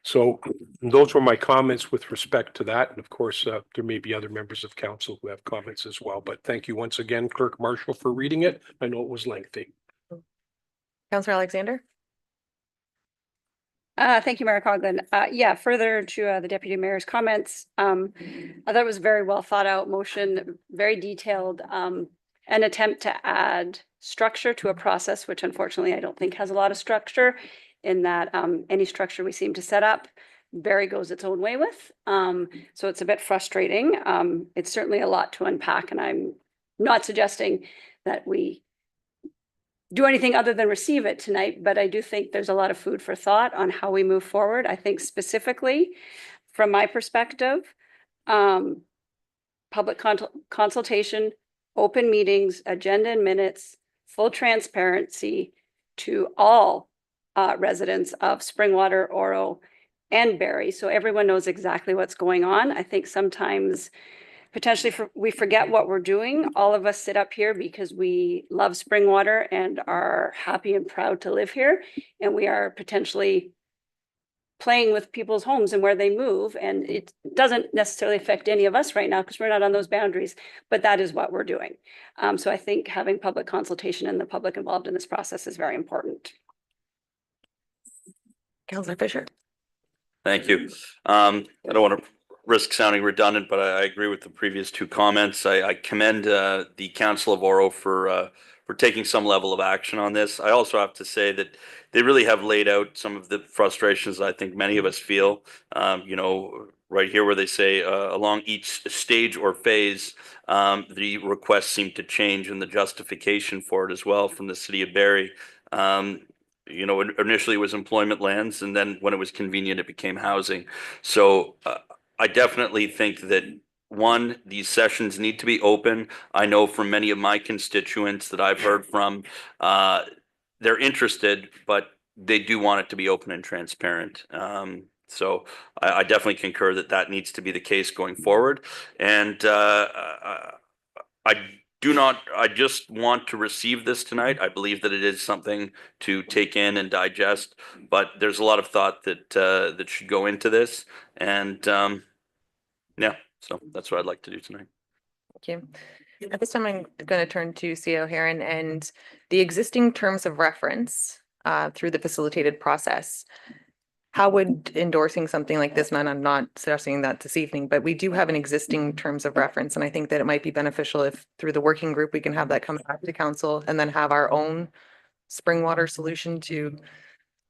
So those were my comments with respect to that. And of course, there may be other members of council who have comments as well. But thank you once again, Clerk Marshall, for reading it. I know it was lengthy. Councillor Alexander? Thank you, Mayor Coughlin. Yeah, further to the deputy mayor's comments, I thought it was a very well thought out motion, very detailed, an attempt to add structure to a process, which unfortunately I don't think has a lot of structure in that any structure we seem to set up, Barry goes its own way with. So it's a bit frustrating. It's certainly a lot to unpack, and I'm not suggesting that we do anything other than receive it tonight, but I do think there's a lot of food for thought on how we move forward. I think specifically from my perspective, public consultation, open meetings, agenda and minutes, full transparency to all residents of Springwater, Oro, and Barrie, so everyone knows exactly what's going on. I think sometimes potentially we forget what we're doing. All of us sit up here because we love Springwater and are happy and proud to live here. And we are potentially playing with people's homes and where they move. And it doesn't necessarily affect any of us right now because we're not on those boundaries, but that is what we're doing. So I think having public consultation and the public involved in this process is very important. Councillor Fisher. Thank you. I don't want to risk sounding redundant, but I agree with the previous two comments. I commend the Council of Oro for taking some level of action on this. I also have to say that they really have laid out some of the frustrations I think many of us feel. You know, right here where they say along each stage or phase, the requests seem to change and the justification for it as well from the city of Barrie. You know, initially it was employment lands, and then when it was convenient, it became housing. So I definitely think that one, these sessions need to be open. I know from many of my constituents that I've heard from, they're interested, but they do want it to be open and transparent. So I definitely concur that that needs to be the case going forward. And I just want to receive this tonight. I believe that it is something to take in and digest, but there's a lot of thought that that should go into this. And yeah, so that's what I'd like to do tonight. Thank you. At this time, I'm going to turn to CEO Heron and the existing terms of reference through the facilitated process. How would endorsing something like this, and I'm not suggesting that this evening, but we do have an existing terms of reference, and I think that it might be beneficial if through the working group, we can have that come back to council and then have our own Springwater solution to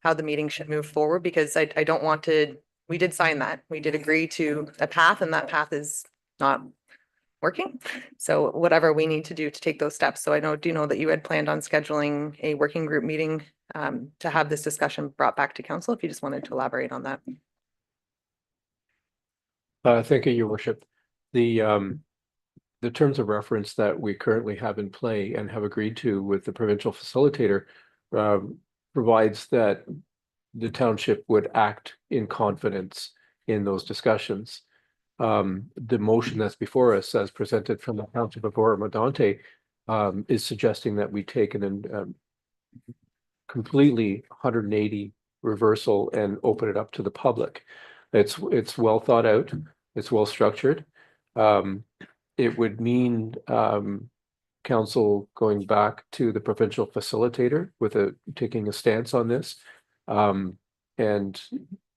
how the meeting should move forward, because I don't want to, we did sign that. We did agree to a path, and that path is not working. So whatever we need to do to take those steps. So I do know that you had planned on scheduling a working group meeting to have this discussion brought back to council, if you just wanted to elaborate on that. Thank you, Your Worship. The terms of reference that we currently have in play and have agreed to with the provincial facilitator provides that the township would act in confidence in those discussions. The motion that's before us, as presented from the Township of Oro-Medonte, is suggesting that we take an completely 180 reversal and open it up to the public. It's well thought out. It's well structured. It would mean council going back to the provincial facilitator with taking a stance on this. And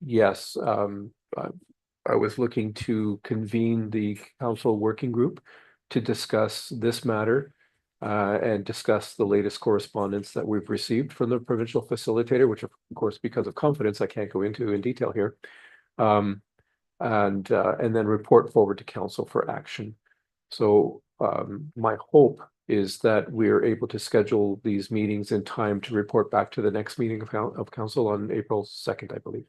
yes, I was looking to convene the council working group to discuss this matter and discuss the latest correspondence that we've received from the provincial facilitator, which of course, because of confidence, I can't go into in detail here. And then report forward to council for action. So my hope is that we're able to schedule these meetings in time to report back to the next meeting of council on April 2nd, I believe.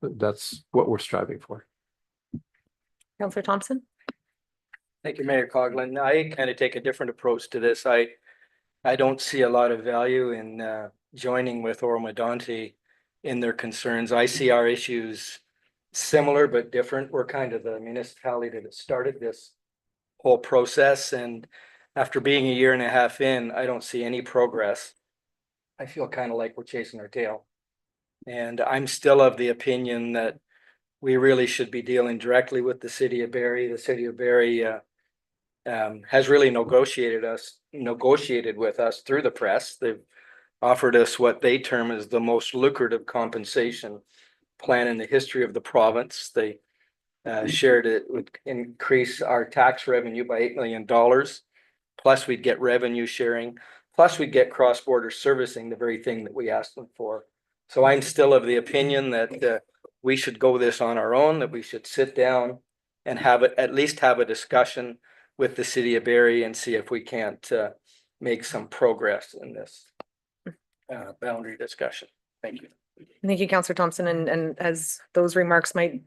That's what we're striving for. Councillor Thompson. Thank you, Mayor Coughlin. I kind of take a different approach to this. I don't see a lot of value in joining with Oro-Medonte in their concerns. I see our issues similar but different. We're kind of the municipality that started this whole process, and after being a year and a half in, I don't see any progress. I feel kind of like we're chasing our tail. And I'm still of the opinion that we really should be dealing directly with the city of Barrie. The city of Barrie has really negotiated with us through the press. They've offered us what they term as the most lucrative compensation plan in the history of the province. They shared it would increase our tax revenue by $8 million. Plus we'd get revenue sharing, plus we'd get cross-border servicing, the very thing that we asked them for. So I'm still of the opinion that we should go this on our own, that we should sit down and at least have a discussion with the city of Barrie and see if we can't make some progress in this boundary discussion. Thank you. Thank you, Councillor Thompson. And as those remarks might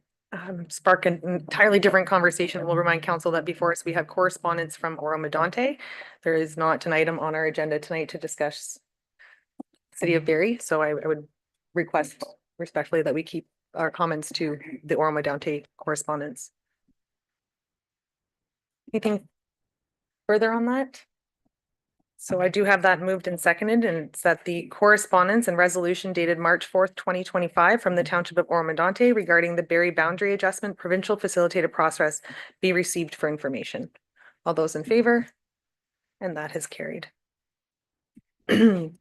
spark an entirely different conversation, we'll remind council that before us, we have correspondence from Oro Medonte. There is not an item on our agenda tonight to discuss City of Barrie. So I would request respectfully that we keep our comments to the Oro Medonte correspondence. Anything further on that? So I do have that moved and seconded, and it's that the correspondence and resolution dated March 4th, 2025 from the Township of Oro Medonte regarding the Barrie Boundary Adjustment Provincial Facilitated Process be received for information. All those in favor? And that has carried. We'll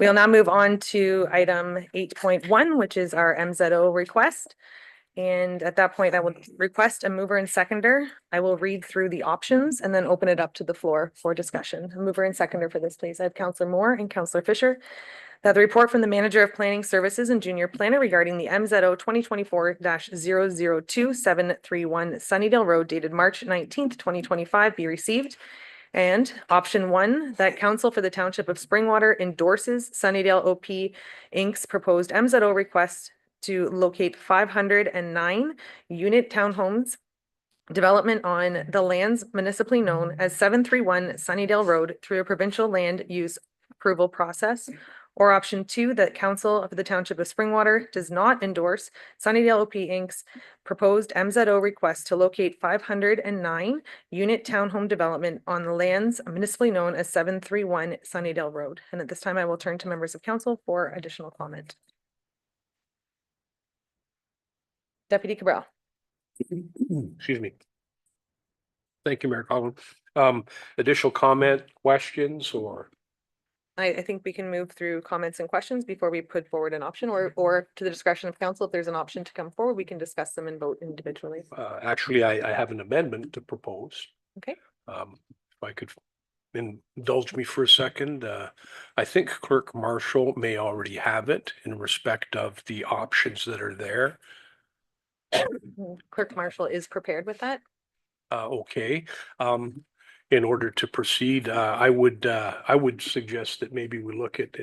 now move on to item 8.1, which is our MZO request. And at that point, I will request a mover and seconder. I will read through the options and then open it up to the floor for discussion. A mover and seconder for this, please. I have Councillor Moore and Councillor Fisher. That the report from the Manager of Planning Services and Junior Planner regarding the MZO 2024-002731 Sunnydale Road dated March 19th, 2025 be received. And option 1, that Council for the Township of Springwater endorses Sunnydale OP Inc.'s proposed MZO request to locate 509 unit townhomes development on the lands municipally known as 731 Sunnydale Road through a provincial land use approval process. Or option 2, that Council of the Township of Springwater does not endorse Sunnydale OP Inc.'s proposed MZO request to locate 509 unit townhome development on the lands municipally known as 731 Sunnydale Road. And at this time, I will turn to members of council for additional comment. Deputy Cabral. Excuse me. Thank you, Mayor Coughlin. Additional comment, questions, or? I think we can move through comments and questions before we put forward an option, or to the discretion of council. If there's an option to come forward, we can discuss them and vote individually. Actually, I have an amendment to propose. Okay. If I could indulge me for a second, I think Clerk Marshall may already have it in respect of the options that are there. Clerk Marshall is prepared with that. Okay. In order to proceed, I would suggest that maybe we look at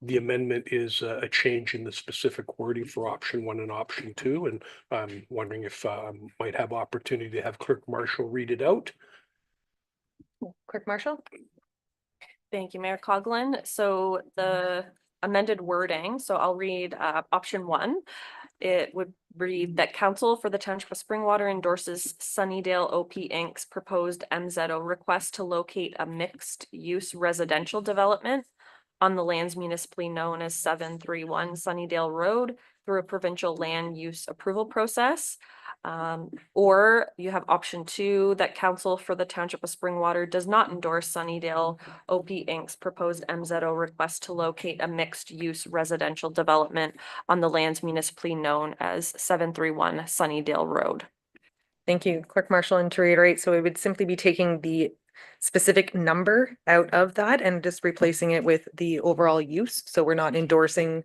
the amendment is a change in the specific wording for option 1 and option 2. And I'm wondering if I might have opportunity to have Clerk Marshall read it out. Clerk Marshall. Thank you, Mayor Coughlin. So the amended wording, so I'll read option 1. It would read that Council for the Township of Springwater endorses Sunnydale OP Inc.'s proposed MZO request to locate a mixed-use residential development on the lands municipally known as 731 Sunnydale Road through a provincial land use approval process. Or you have option 2, that Council for the Township of Springwater does not endorse Sunnydale OP Inc.'s proposed MZO request to locate a mixed-use residential development on the lands municipally known as 731 Sunnydale Road. Thank you, Clerk Marshall. And to reiterate, so we would simply be taking the specific number out of that and just replacing it with the overall use. So we're not endorsing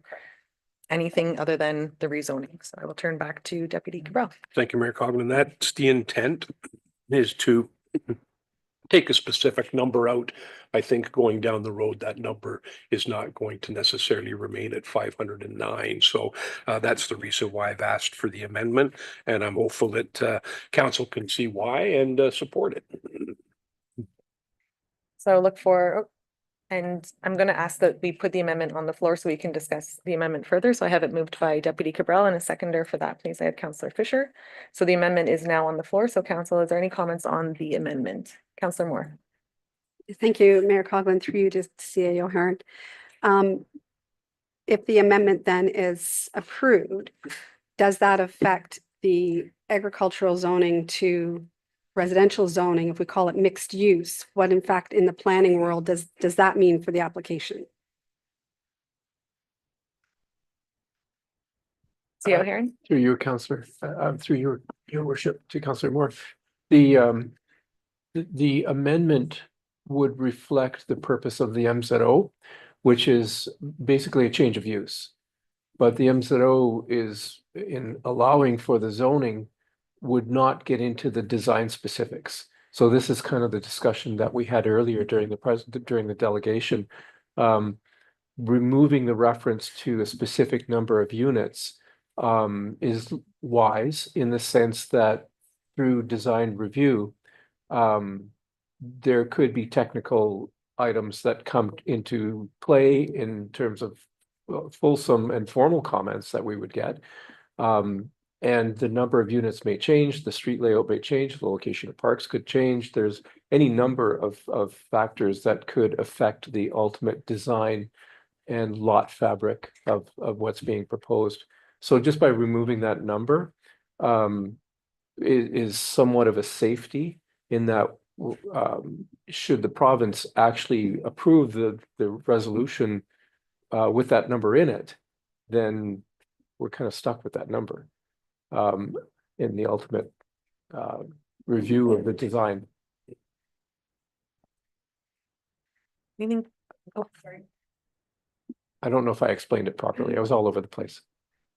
anything other than the rezoning. So I will turn back to Deputy Cabral. Thank you, Mayor Coughlin. That's the intent, is to take a specific number out. I think going down the road, that number is not going to necessarily remain at 509. So that's the reason why I've asked for the amendment, and I'm hopeful that council can see why and support it. So look for, and I'm going to ask that we put the amendment on the floor so we can discuss the amendment further. So I have it moved by Deputy Cabral, and a seconder for that, please. I have Councillor Fisher. So the amendment is now on the floor. So council, is there any comments on the amendment? Councillor Moore. Thank you, Mayor Coughlin, through you to CA O'Haron. If the amendment then is approved, does that affect the agricultural zoning to residential zoning, if we call it mixed use? What in fact in the planning world does that mean for the application? See O'Haron? Through you, Counselor, through your worship to Counselor Moore. The amendment would reflect the purpose of the MZO, which is basically a change of use. But the MZO is in allowing for the zoning would not get into the design specifics. So this is kind of the discussion that we had earlier during the delegation. Removing the reference to a specific number of units is wise in the sense that through design review, there could be technical items that come into play in terms of fulsome and formal comments that we would get. And the number of units may change, the street layout may change, the location of parks could change. There's any number of factors that could affect the ultimate design and lot fabric of what's being proposed. So just by removing that number is somewhat of a safety in that should the province actually approve the resolution with that number in it, then we're kind of stuck with that number in the ultimate review of the design. Meaning, oh, sorry. I don't know if I explained it properly. I was all over the place.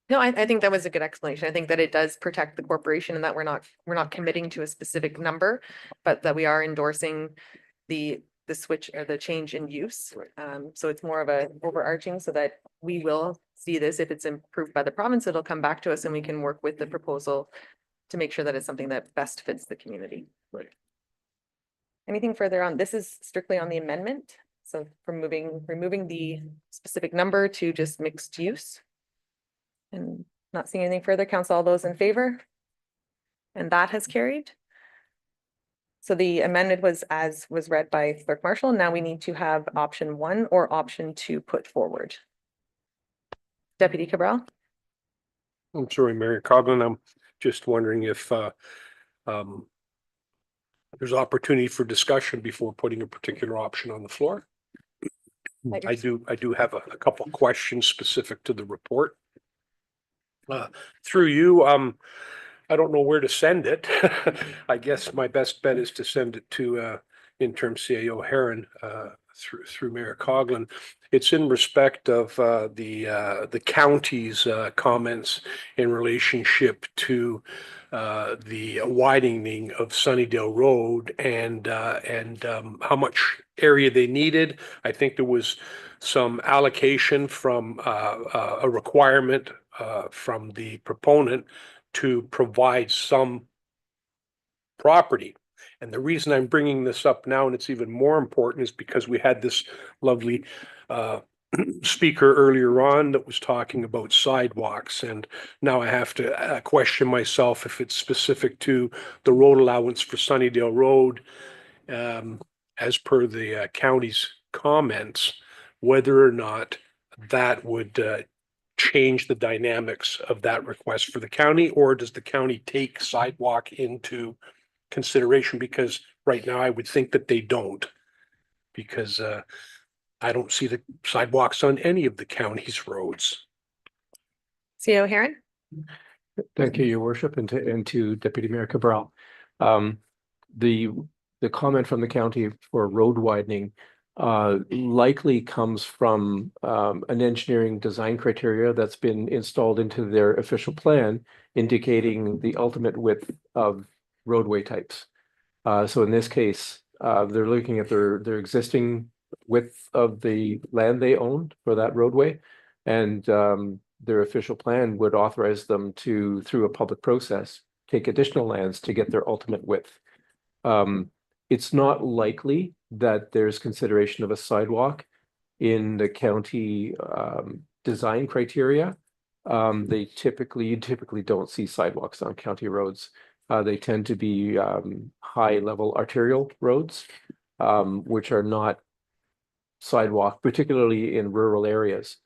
No, I think that was a good explanation. I think that it does protect the corporation and that we're not committing to a specific number, but that we are endorsing the switch or the change in use. So it's more of a overarching so that we will see this. If it's approved by the province, it'll come back to us and we can work with the proposal to make sure that it's something that best fits the community. Right. Anything further on? This is strictly on the amendment. So from removing the specific number to just mixed use. And not seeing anything further, council, all those in favor? And that has carried. So the amendment was as was read by Clerk Marshall. Now we need to have option 1 or option 2 put forward. Deputy Cabral? I'm sorry, Mayor Coughlin, I'm just wondering if there's opportunity for discussion before putting a particular option on the floor. I do have a couple questions specific to the report. Through you, I don't know where to send it. I guess my best bet is to send it to interim CAO Heron through Mayor Coughlin. It's in respect of the county's comments in relationship to the widening of Sunnydale Road and how much area they needed. I think there was some allocation from a requirement from the proponent to provide some property. And the reason I'm bringing this up now, and it's even more important, is because we had this lovely speaker earlier on that was talking about sidewalks. And now I have to question myself if it's specific to the road allowance for Sunnydale Road, as per the county's comments, whether or not that would change the dynamics of that request for the county, or does the county take sidewalk into consideration? Because right now I would think that they don't, because I don't see the sidewalks on any of the county's roads. CAO Heron? Thank you, Your Worship, and to Deputy Mayor Cabral. The comment from the county for road widening likely comes from an engineering design criteria that's been installed into their official plan, indicating the ultimate width of roadway types. So in this case, they're looking at their existing width of the land they owned for that roadway, and their official plan would authorize them to, through a public process, take additional lands to get their ultimate width. It's not likely that there's consideration of a sidewalk in the county design criteria. You typically don't see sidewalks on county roads. They tend to be high level arterial roads, which are not sidewalk, particularly in rural areas.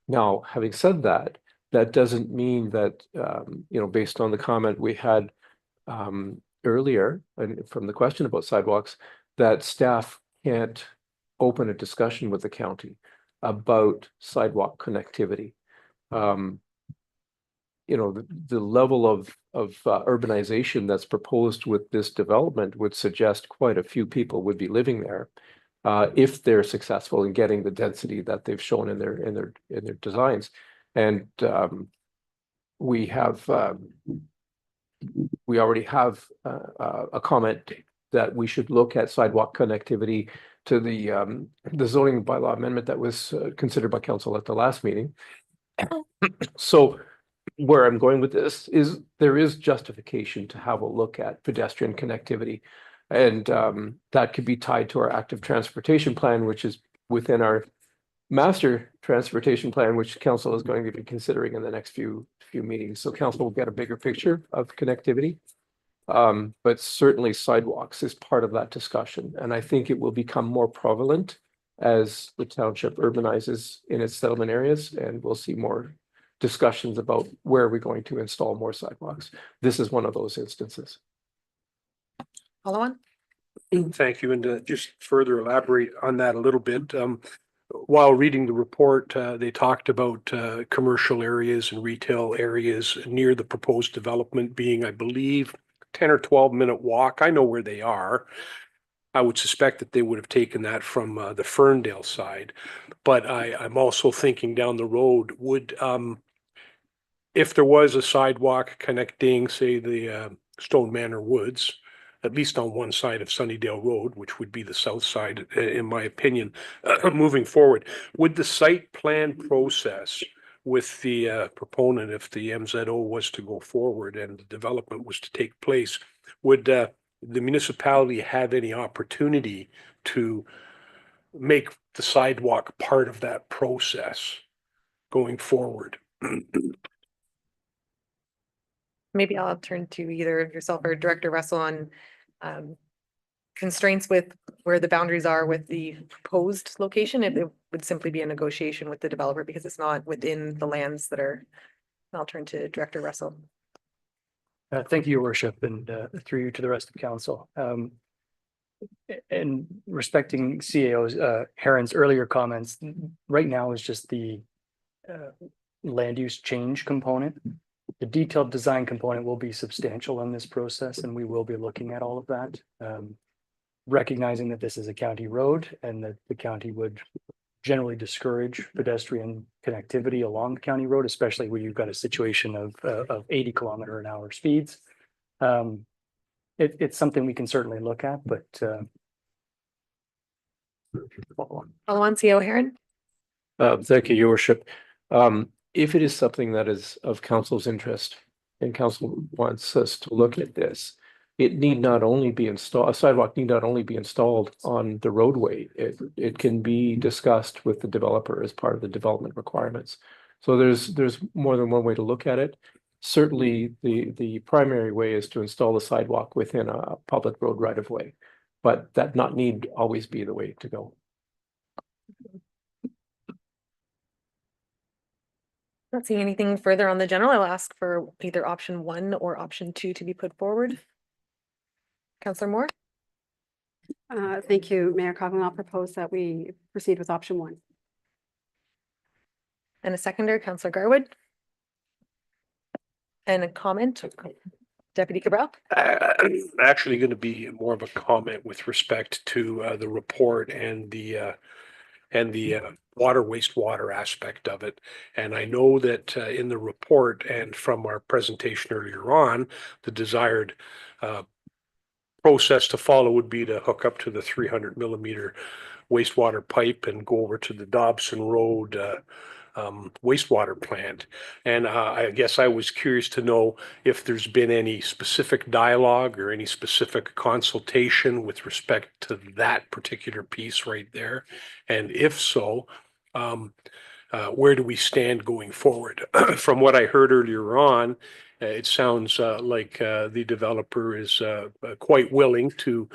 Now, having said that, that doesn't mean that, based on the comment we had earlier and from the question about sidewalks, that staff can't open a discussion with the county about sidewalk connectivity. you know, the level of urbanization that's proposed with this development would suggest quite a few people would be living there if they're successful in getting the density that they've shown in their designs. And we already have a comment that we should look at sidewalk connectivity to the zoning bylaw amendment that was considered by council at the last meeting. So where I'm going with this is there is justification to have a look at pedestrian connectivity. And that could be tied to our active transportation plan, which is within our master transportation plan, which council is going to be considering in the next few meetings. So council will get a bigger picture of connectivity. But certainly sidewalks is part of that discussion. And I think it will become more prevalent as the township urbanizes in its settlement areas, and we'll see more discussions about where we're going to install more sidewalks. This is one of those instances. Follow on? Thank you. And to just further elaborate on that a little bit, while reading the report, they talked about commercial areas and retail areas near the proposed development being, I believe, 10 or 12-minute walk. I know where they are. I would suspect that they would have taken that from the Ferndale side. But I'm also thinking down the road, would, if there was a sidewalk connecting, say, the Stone Manor Woods, at least on one side of Sunnydale Road, which would be the south side, in my opinion, moving forward, would the site plan process with the proponent, if the MZO was to go forward and the development was to take place, would the municipality have any opportunity to make the sidewalk part of that process going forward? Maybe I'll turn to either of yourself or Director Russell on constraints with where the boundaries are with the proposed location. If it would simply be a negotiation with the developer because it's not within the lands that are. I'll turn to Director Russell. Thank you, Your Worship, and through you to the rest of council. And respecting CAO's Heron's earlier comments, right now is just the land use change component. The detailed design component will be substantial in this process, and we will be looking at all of that. Recognizing that this is a county road and that the county would generally discourage pedestrian connectivity along the county road, especially where you've got a situation of 80 km/h speeds. It's something we can certainly look at, but Follow on, CO Heron. Thank you, Your Worship. If it is something that is of council's interest and council wants us to look at this, it need not only be installed, a sidewalk need not only be installed on the roadway. It can be discussed with the developer as part of the development requirements. So there's more than one way to look at it. Certainly, the primary way is to install the sidewalk within a public road right of way, but that not need always be the way to go. Not seeing anything further on the general. I'll ask for either option 1 or option 2 to be put forward. Councillor Moore. Thank you, Mayor Coughlin. I'll propose that we proceed with option 1. And a seconder, Councillor Garwood. And a comment, Deputy Cabral. Actually going to be more of a comment with respect to the report and the water wastewater aspect of it. And I know that in the report and from our presentation earlier on, the desired process to follow would be to hook up to the 300mm wastewater pipe and go over to the Dobson Road wastewater plant. And I guess I was curious to know if there's been any specific dialogue or any specific consultation with respect to that particular piece right there. And if so, where do we stand going forward? From what I heard earlier on, it sounds like the developer is quite willing to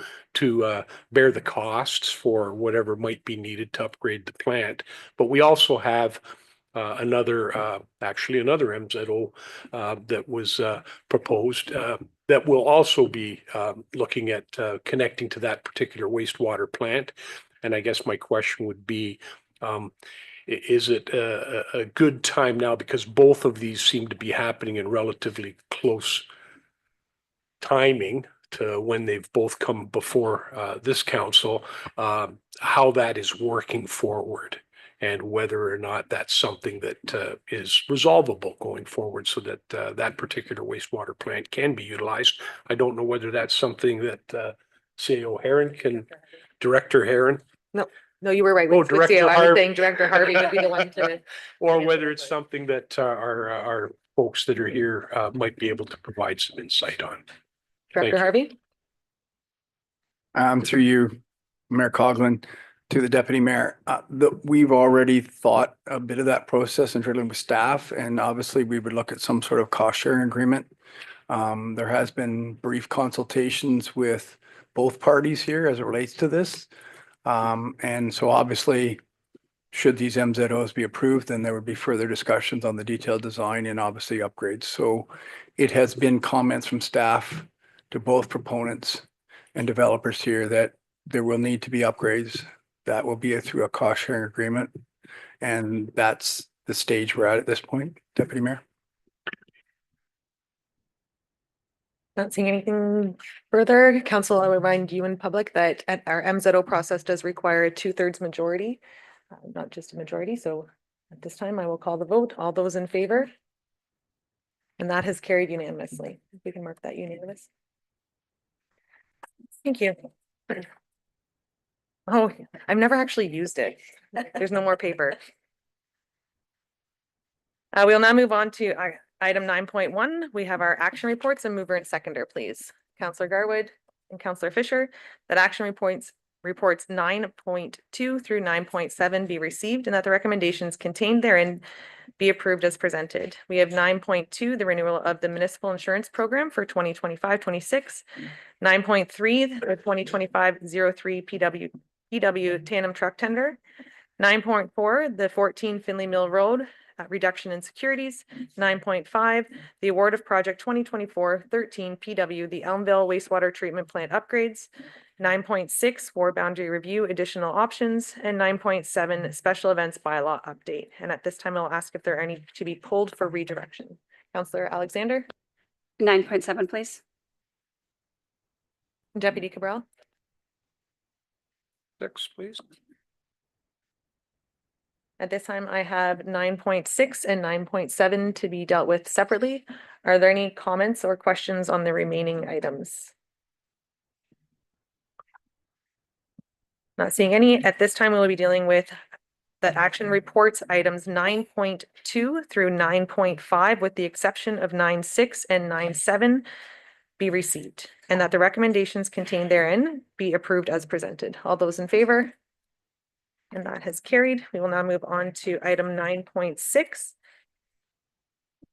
bear the costs for whatever might be needed to upgrade the plant. But we also have another MZO that was proposed that will also be looking at connecting to that particular wastewater plant. And I guess my question would be, is it a good time now? Because both of these seem to be happening in relatively close timing to when they've both come before this council, how that is working forward and whether or not that's something that is resolvable going forward so that that particular wastewater plant can be utilized. I don't know whether that's something that CAO Heron can, Director Heron, No, you were right. Oh, with Director Theo. I was Harvey. saying Director Harvey would be the one to. or answer whether that it's question. something that our folks that are here might be able to provide some insight on. Director you. Harvey? Through you, Mayor Coughlin, to the deputy mayor, we've already thought a bit of that process and drilling with staff, and obviously we would look at some sort of cost sharing agreement. There has been brief consultations with both parties here as it relates to this. And so obviously, should these MZOs be approved, then there would be further discussions on the detailed design and obviously upgrades. So it has been comments from staff to both proponents and developers here that there will need to be upgrades. That will be through a cost sharing agreement. And that's the stage we're at this point, Deputy Mayor. Not seeing anything further. Council, I'll remind you in public that our MZO process does require a 2/3 majority, not just a majority. So at this time, I will call the vote. All those in favor? And that has carried unanimously. We can mark that unanimous. Thank you. Oh, I've never actually used it. There's no more paper. We'll now move on to item 9.1. We have our action reports and mover and seconder, please. Councillor Garwood and Councillor Fisher, that action reports 9.2 through 9.7 be received and that the recommendations contained therein be approved as presented. We have 9.2, the renewal of the municipal insurance program for 2025-26. 9.3, the 2025-03 PW tandem truck tender. 9.4, the 14 Finley Mill Road reduction in securities. 9.5, the award of project 2024-13 PW, the Elmville wastewater treatment plant upgrades. 9.6, ward boundary review, additional options, and 9.7, special events bylaw update. And at this time, I'll ask if there are any to be pulled for redirection. Councillor Alexander. 9.7, please. Deputy Cabral. 6, please. At this time, I have 9.6 and 9.7 to be dealt with separately. Are there any comments or questions on the remaining items? Not seeing any. At this time, we'll be dealing with the action reports items 9.2 through 9.5, with the exception of 9.6 and 9.7 be received, and that the recommendations contained therein be approved as presented. All those in favor? And that has carried. We will now move on to item 9.6,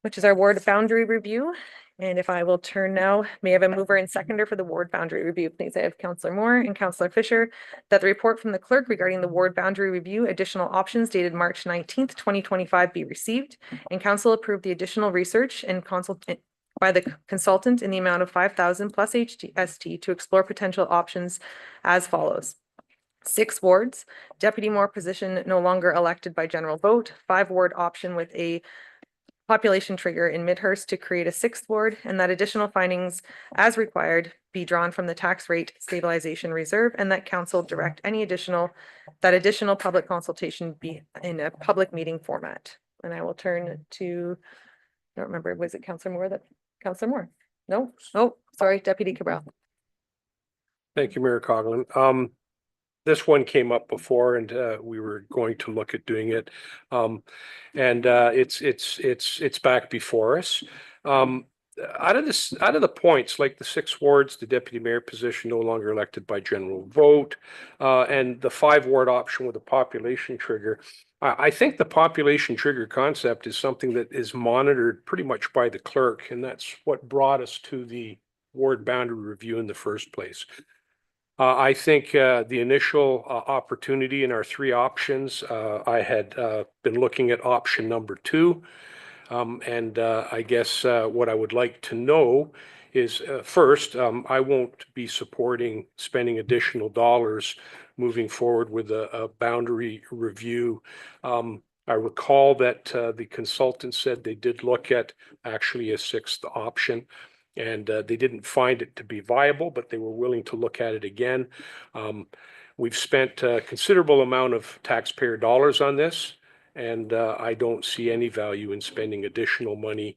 which is our ward boundary review. And if I will turn now, may I have a mover and seconder for the ward boundary review, please? I have Councillor Moore and Councillor Fisher, that the report from the clerk regarding the ward boundary review additional options dated March 19th, 2025 be received, and council approve the additional research and consult by the consultant in the amount of 5,000 plus HST to explore potential options as follows. 6 wards, Deputy Moore position no longer elected by general vote, 5 ward option with a population trigger in Midhurst to create a 6th ward, and that additional findings as required be drawn from the tax rate stabilization reserve, and that council direct any additional public consultation be in a public meeting format. And I will turn to, I don't remember, was it Councillor Moore Councillor Moore? No? Oh, sorry, Deputy Cabral. Thank you, Mayor Coughlin. This one came up before and we were going to look at doing it. It's back before us. Out of the points, like the 6 wards, the deputy mayor position no longer elected by general vote, and the 5 ward option with a population trigger. I think the population trigger concept is something that is monitored pretty much by the clerk, and that's what brought us to the ward boundary review in the first place. I think the initial opportunity in our 3 options, I had been looking at option number 2. I guess what I would like to know is first, I won't be supporting spending additional dollars moving forward with a boundary review. I recall that the consultant said they did look at actually a sixth option, and they didn't find it to be viable, but they were willing to look at it again. We've spent a considerable amount of taxpayer dollars on this, and I don't see any value in spending additional money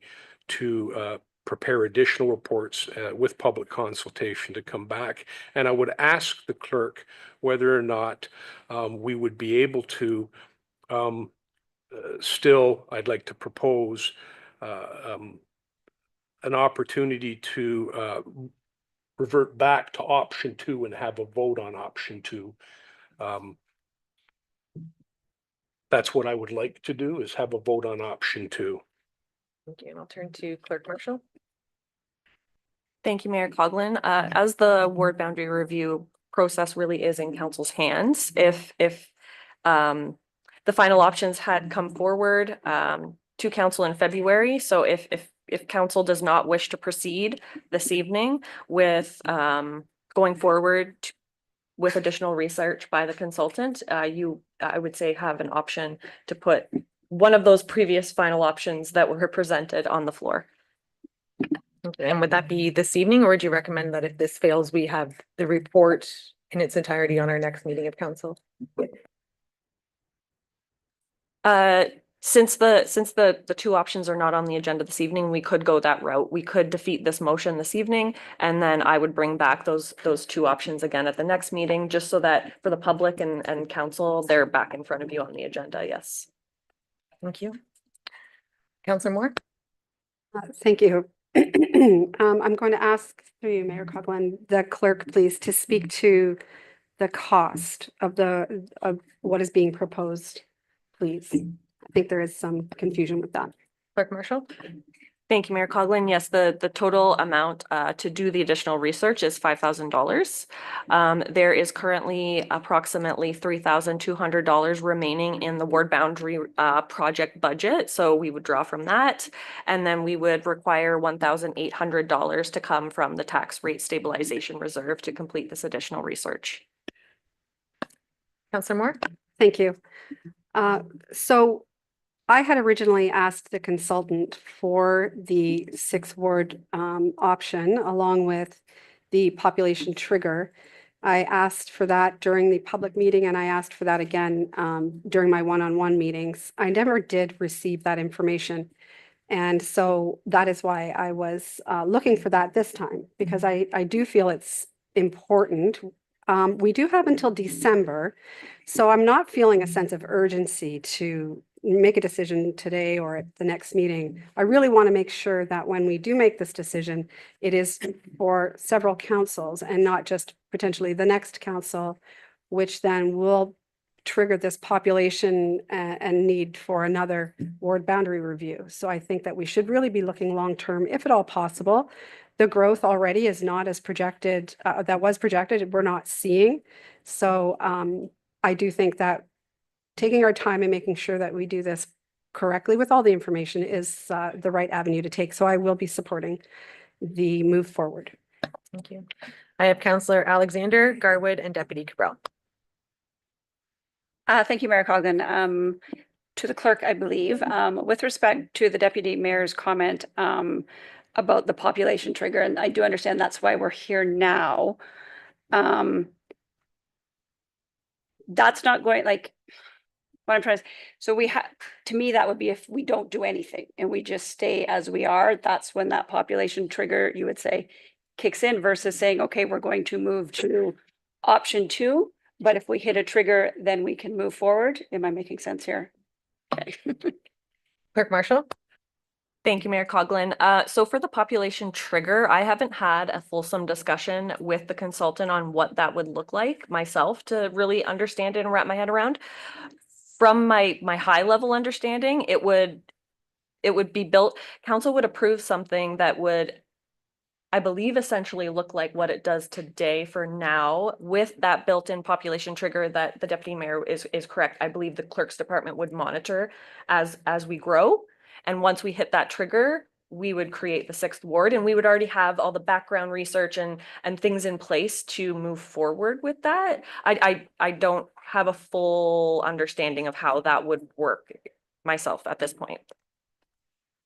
to prepare additional reports with public consultation to come back. And I would ask the clerk whether or not we would be able to still, I'd like to propose an opportunity to revert back to option 2 and have a vote on option 2. That's what I would like to do, is have a vote on option 2. Thank you. And I'll turn to Clerk Marshall. Thank you, Mayor Coughlin. As the ward boundary review process really is in council's hands, if the final options had come forward to council in February, so if council does not wish to proceed this evening with going forward with additional research by the consultant, I would say have an option to put one of those previous final options that were presented on the floor. Okay, and would that be this evening, or would you recommend that if this fails, we have the report in its entirety on our next meeting of council? Since the two options are not on the agenda this evening, we could go that route. We could defeat this motion this evening, and then I would bring back those two options again at the next meeting, just so that for the public and council, they're back in front of you on the agenda. Yes. Thank you. Councillor Moore? Thank you. I'm going to ask through you, Mayor Coughlin, the clerk, please, to speak to the cost of what is being proposed, please. I think there is some confusion with that. Clerk Marshall? Thank you, Mayor Coughlin. Yes, the total amount to do the additional research is $5,000. There is currently approximately $3,200 remaining in the ward boundary project budget. So we would draw from that. And then we would require $1,800 to come from the tax rate stabilization reserve to complete this additional research. Councillor Moore? Thank you. So I had originally asked the consultant for the 6th ward option along with the population trigger. I asked for that during the public meeting, and I asked for that again during my one-on-one meetings. I never did receive that information. And so that is why I was looking for that this time, because I do feel it's important. We do have until December, so I'm not feeling a sense of urgency to make a decision today or at the next meeting. I really want to make sure that when we do make this decision, it is for several councils and not just potentially the next council, which then will trigger this population and need for another ward boundary review. So I think that we should really be looking long-term, if at all possible. The growth already is not as projected, that was projected, we're not seeing. So I do think that taking our time and making sure that we do this correctly with all the information is the right avenue to take. So I will be supporting the move forward. Thank you. I have Councillor Alexander, Garwood, and Deputy Cabral. Thank you, Mayor Coughlin. To the clerk, I believe, with respect to the deputy mayor's comment about the population trigger, and I do understand that's why we're here now. That's not going, like, what I'm trying to, so we have, to me, that would be if we don't do anything and we just stay as we are, that's when that population trigger, you would say, kicks in, versus saying, okay, we're going to move to option 2, but if we hit a trigger, then we can move forward. Am I making sense here? Okay. Clerk Marshall? Thank you, Mayor Coughlin. So for the population trigger, I haven't had a fulsome discussion with the consultant on what that would look like myself to really understand it and wrap my head around. From my high level understanding, it would be built, council would approve something that would, I believe, essentially look like what it does today for now, with that built-in population trigger that the deputy mayor is correct. I believe the clerk's department would monitor as we grow. And once we hit that trigger, we would create the sixth ward, and we would already have all the background research and things in place to move forward with that. I don't have a full understanding of how that would work myself at this point.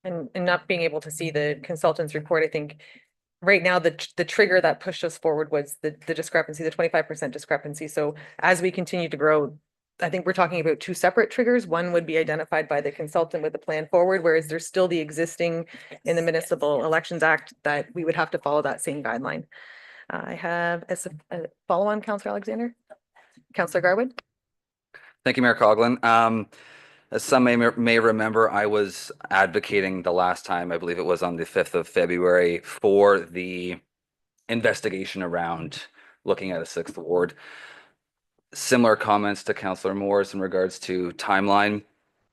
And not being able to see the consultant's report, I think right now, the trigger that pushed us forward was the discrepancy, the 25% discrepancy. So as we continue to grow, I think we're talking about two separate triggers. One would be identified by the consultant with the plan forward, whereas there's still the existing in the Municipal Elections Act that we would have to follow that same guideline. I have a follow-on, Councillor Alexander. Councillor Garwood. Thank you, Mayor Coughlin. As some may remember, I was advocating the last time, I believe it was on the 5th of February, for the investigation around looking at a sixth ward. Similar comments to Councillor Morris in regards to timeline.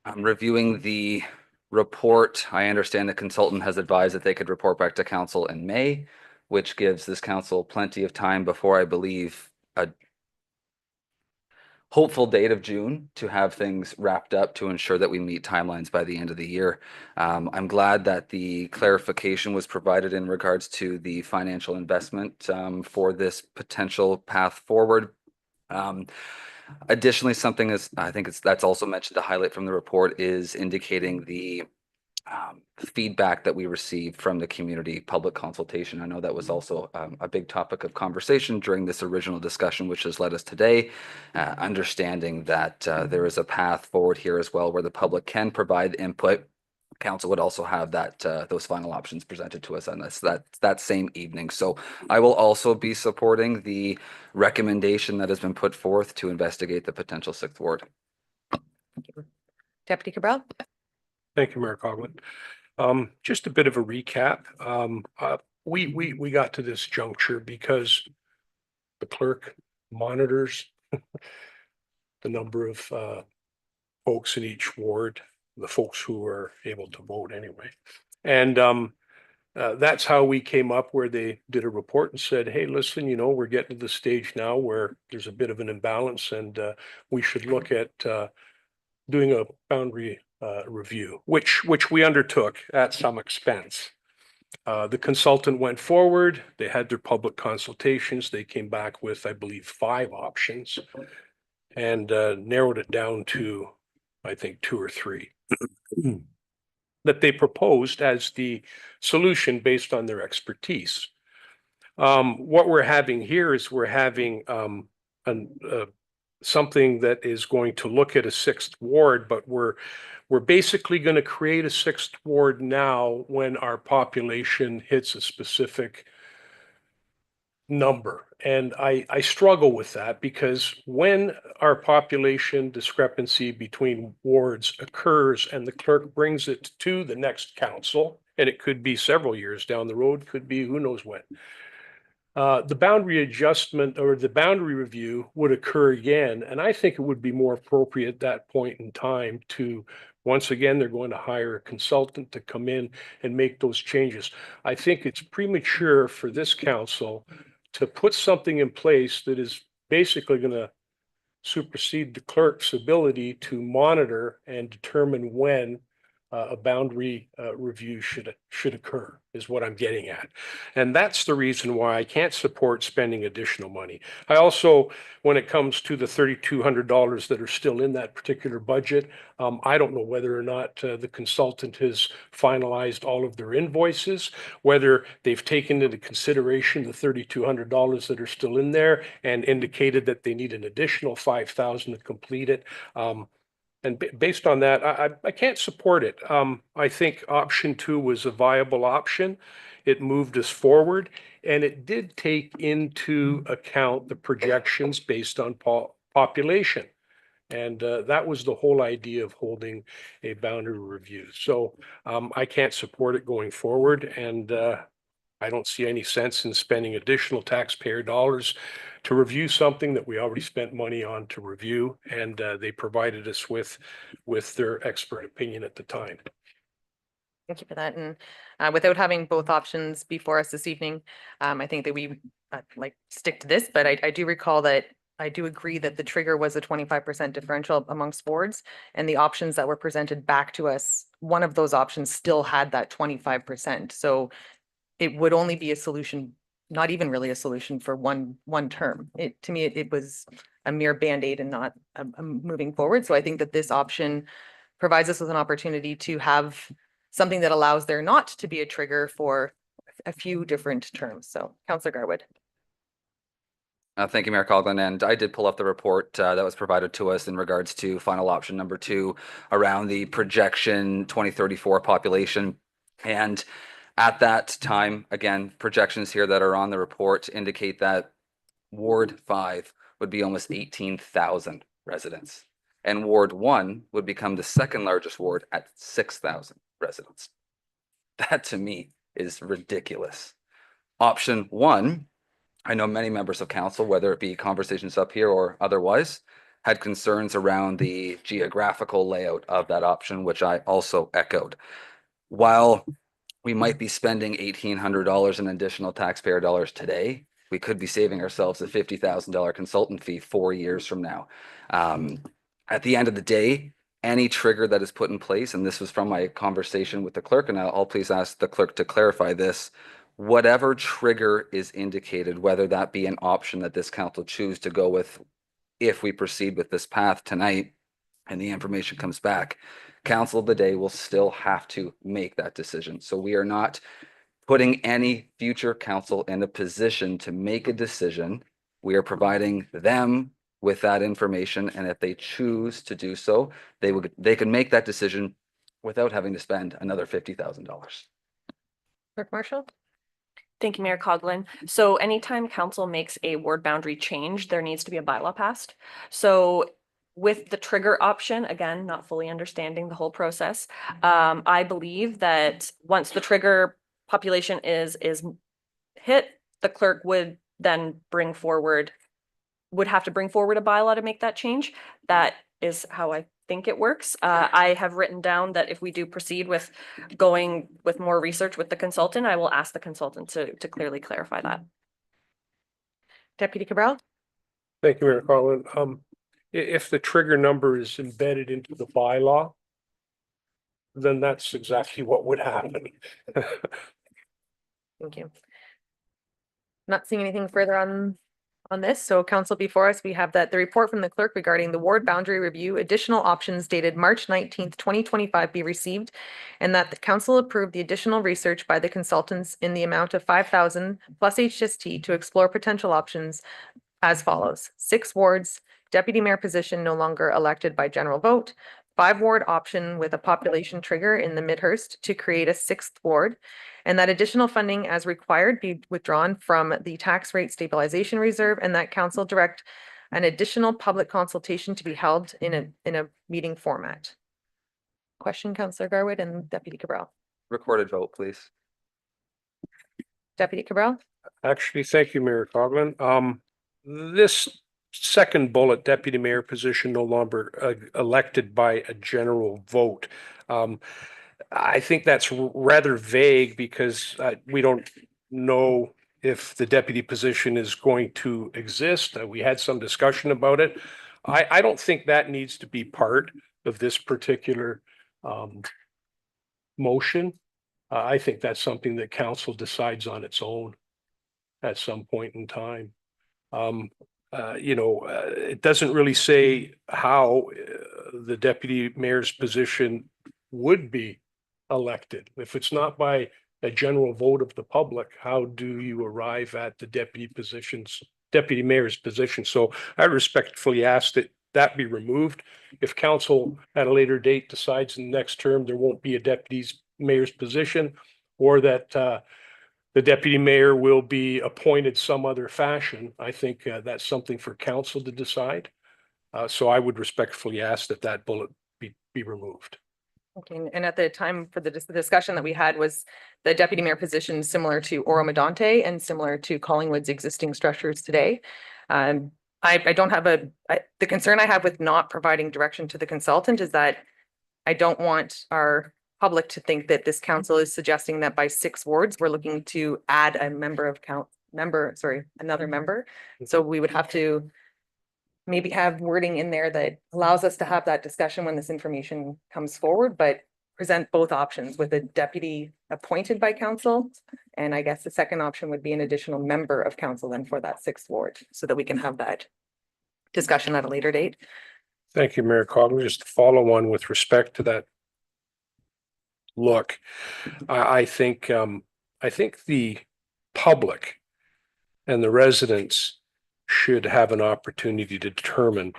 I'm reviewing the report. I understand the consultant has advised that they could report back to council in May, which gives this council plenty of time before, I believe, a hopeful date of June to have things wrapped up to ensure that we meet timelines by the end of the year. I'm glad that the clarification was provided in regards to the financial investment for this potential path forward. Additionally, something is, I think that's also mentioned to highlight from the report, is indicating the feedback that we received from the community public consultation. I know that was also a big topic of conversation during this original discussion, which has led us today, understanding that there is a path forward here as well where the public can provide input. Council would also have that those final options presented to us on this that same evening. So I will also be supporting the recommendation that has been put forth to investigate the potential sixth ward. Deputy Cabral. Thank you, Mayor Coughlin. Just a bit of a recap. We got to this juncture because the clerk monitors the number of folks in each ward, the folks who are able to vote anyway. And that's how we came up where they did a report and said, hey, listen, you know, we're getting to the stage now where there's a bit of an imbalance and we should look at doing a boundary review, which we undertook at some expense. The consultant went forward. They had their public consultations. They came back with, I believe, 5 options and narrowed it down to, I think, 2 or 3 that they proposed as the solution based on their expertise. What we're having here is we're having something that is going to look at a sixth ward, but we're basically going to create a sixth ward now when our population hits a specific number. And I struggle with that because when our population discrepancy between wards occurs and the clerk brings it to the next council, and it could be several years down the road, could be who knows when, the boundary adjustment or the boundary review would occur again. And I think it would be more appropriate at that point in time to, once again, they're going to hire a consultant to come in and make those changes. I think it's premature for this council to put something in place that is basically going to supersede the clerk's ability to monitor and determine when a boundary review should occur, is what I'm getting at. And that's the reason why I can't support spending additional money. I also, when it comes to the $3,200 that are still in that particular budget, I don't know whether or not the consultant has finalized all of their invoices, whether they've taken into consideration the $3,200 that are still in there and indicated that they need an additional $5,000 to complete it. And based on that, I can't support it. I think option 2 was a viable option. It moved us forward, and it did take into account the projections based on population. And that was the whole idea of holding a boundary review. So I can't support it going forward, and I don't see any sense in spending additional taxpayer dollars to review something that we already spent money on to review, and they provided us with their expert opinion at the time. Thank you for that. And without having both options before us this evening, I think that we stick to this, but I do recall that I do agree that the trigger was a 25% differential amongst boards, and the options that were presented back to us, one of those options still had that 25%. So it would only be a solution, not even really a solution for one term. To me, it was a mere Band-Aid and not a moving forward. So I think that this option provides us with an opportunity to have something that allows there not to be a trigger for a few different terms. So Councillor Garwood. Thank you, Mayor Coughlin. And I did pull up the report that was provided to us in regards to final option number 2 around the projection 2034 population. And at that time, again, projections here that are on the report indicate that Ward 5 would be almost 18,000 residents. And Ward 1 would become the second largest ward at 6,000 residents. That to me is ridiculous. Option 1, I know many members of council, whether it be conversations up here or otherwise, had concerns around the geographical layout of that option, which I also echoed. While we might be spending $1,800 in additional taxpayer dollars today, we could be saving ourselves a $50,000 consultant fee 4 years from now. At the end of the day, any trigger that is put in place, and this was from my conversation with the clerk, and I'll please ask the clerk to clarify this, whatever trigger is indicated, whether that be an option that this council choose to go with if we proceed with this path tonight and the information comes back, council of the day will still have to make that decision. So we are not putting any future council in a position to make a decision. We are providing them with that information, and if they choose to do so, they can make that decision without having to spend another $50,000. Clerk Marshall. Thank you, Mayor Coughlin. So anytime council makes a ward boundary change, there needs to be a bylaw passed. So with the trigger option, again, not fully understanding the whole process, I believe that once the trigger population is hit, the clerk would then would have to bring forward a bylaw to make that change. That is how I think it works. I have written down that if we do proceed with going with more research with the consultant, I will ask the consultant to clearly clarify that. Deputy Cabral. Thank you, Mayor Coughlin. If the trigger number is embedded into the bylaw, then that's exactly what would happen. Thank you. Not seeing anything further on this. So council, before us, we have that the report from the clerk regarding the ward boundary review, additional options dated March 19th, 2025 be received, and that the council approved the additional research by the consultants in the amount of 5,000 plus HST to explore potential options as follows: 6 wards, deputy mayor position no longer elected by general vote, 5 ward option with a population trigger in the Midhurst to create a 6th ward, and that additional funding as required be withdrawn from the tax rate stabilization reserve, and that council direct an additional public consultation to be held in a meeting format. Question, Councillor Garwood and Deputy Cabral. Recorded vote, please. Deputy Cabral. Actually, thank you, Mayor Coughlin. This second bullet, deputy mayor position no longer elected by a general vote. I think that's rather vague because we don't know if the deputy position is going to exist. We had some discussion about it. I don't think that needs to be part of this particular motion. I think that's something that council decides on its own at some point in time. It doesn't really say how the deputy mayor's position would be elected. If it's not by a general vote of the public, how do you arrive at the deputy mayor's position? So I respectfully ask that that be removed. If council at a later date decides in the next term there won't be a deputy mayor's position, or that the deputy mayor will be appointed some other fashion, I think that's something for council to decide. So I would respectfully ask that that bullet be removed. Okay, and at the time for the discussion that we had was the deputy mayor position similar to Oro-Medonte and similar to Collingwood's existing structures today. I don't have the concern I have with not providing direction to the consultant is that I don't want our public to think that this council is suggesting that by 6 wards, we're looking to add a another member. So we would have to maybe have wording in there that allows us to have that discussion when this information comes forward, but present both options with a deputy appointed by council. And I guess the second option would be an additional member of council then for that 6th ward, so that we can have that discussion at a later date. Thank you, Mayor Cogman. Just to follow on with respect to that look, I think the public and the residents should have an opportunity to determine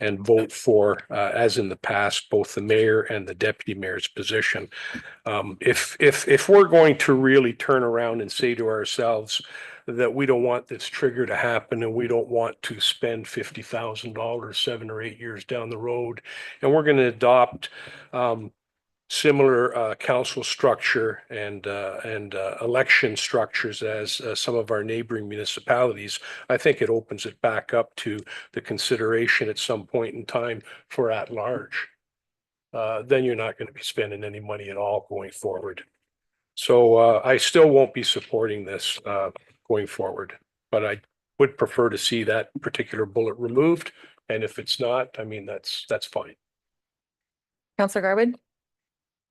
and vote for, as in the past, both the mayor and the deputy mayor's position. If we're going to really turn around and say to ourselves that we don't want this trigger to happen and we don't want to spend $50,000 7 or 8 years down the road, and we're going to adopt similar council structure and election structures as some of our neighboring municipalities, I think it opens it back up to the consideration at some point in time for at large. Then you're not going to be spending any money at all going forward. So I still won't be supporting this going forward, but I would prefer to see that particular bullet removed. And if it's not, I mean, that's fine. Councillor Garwood?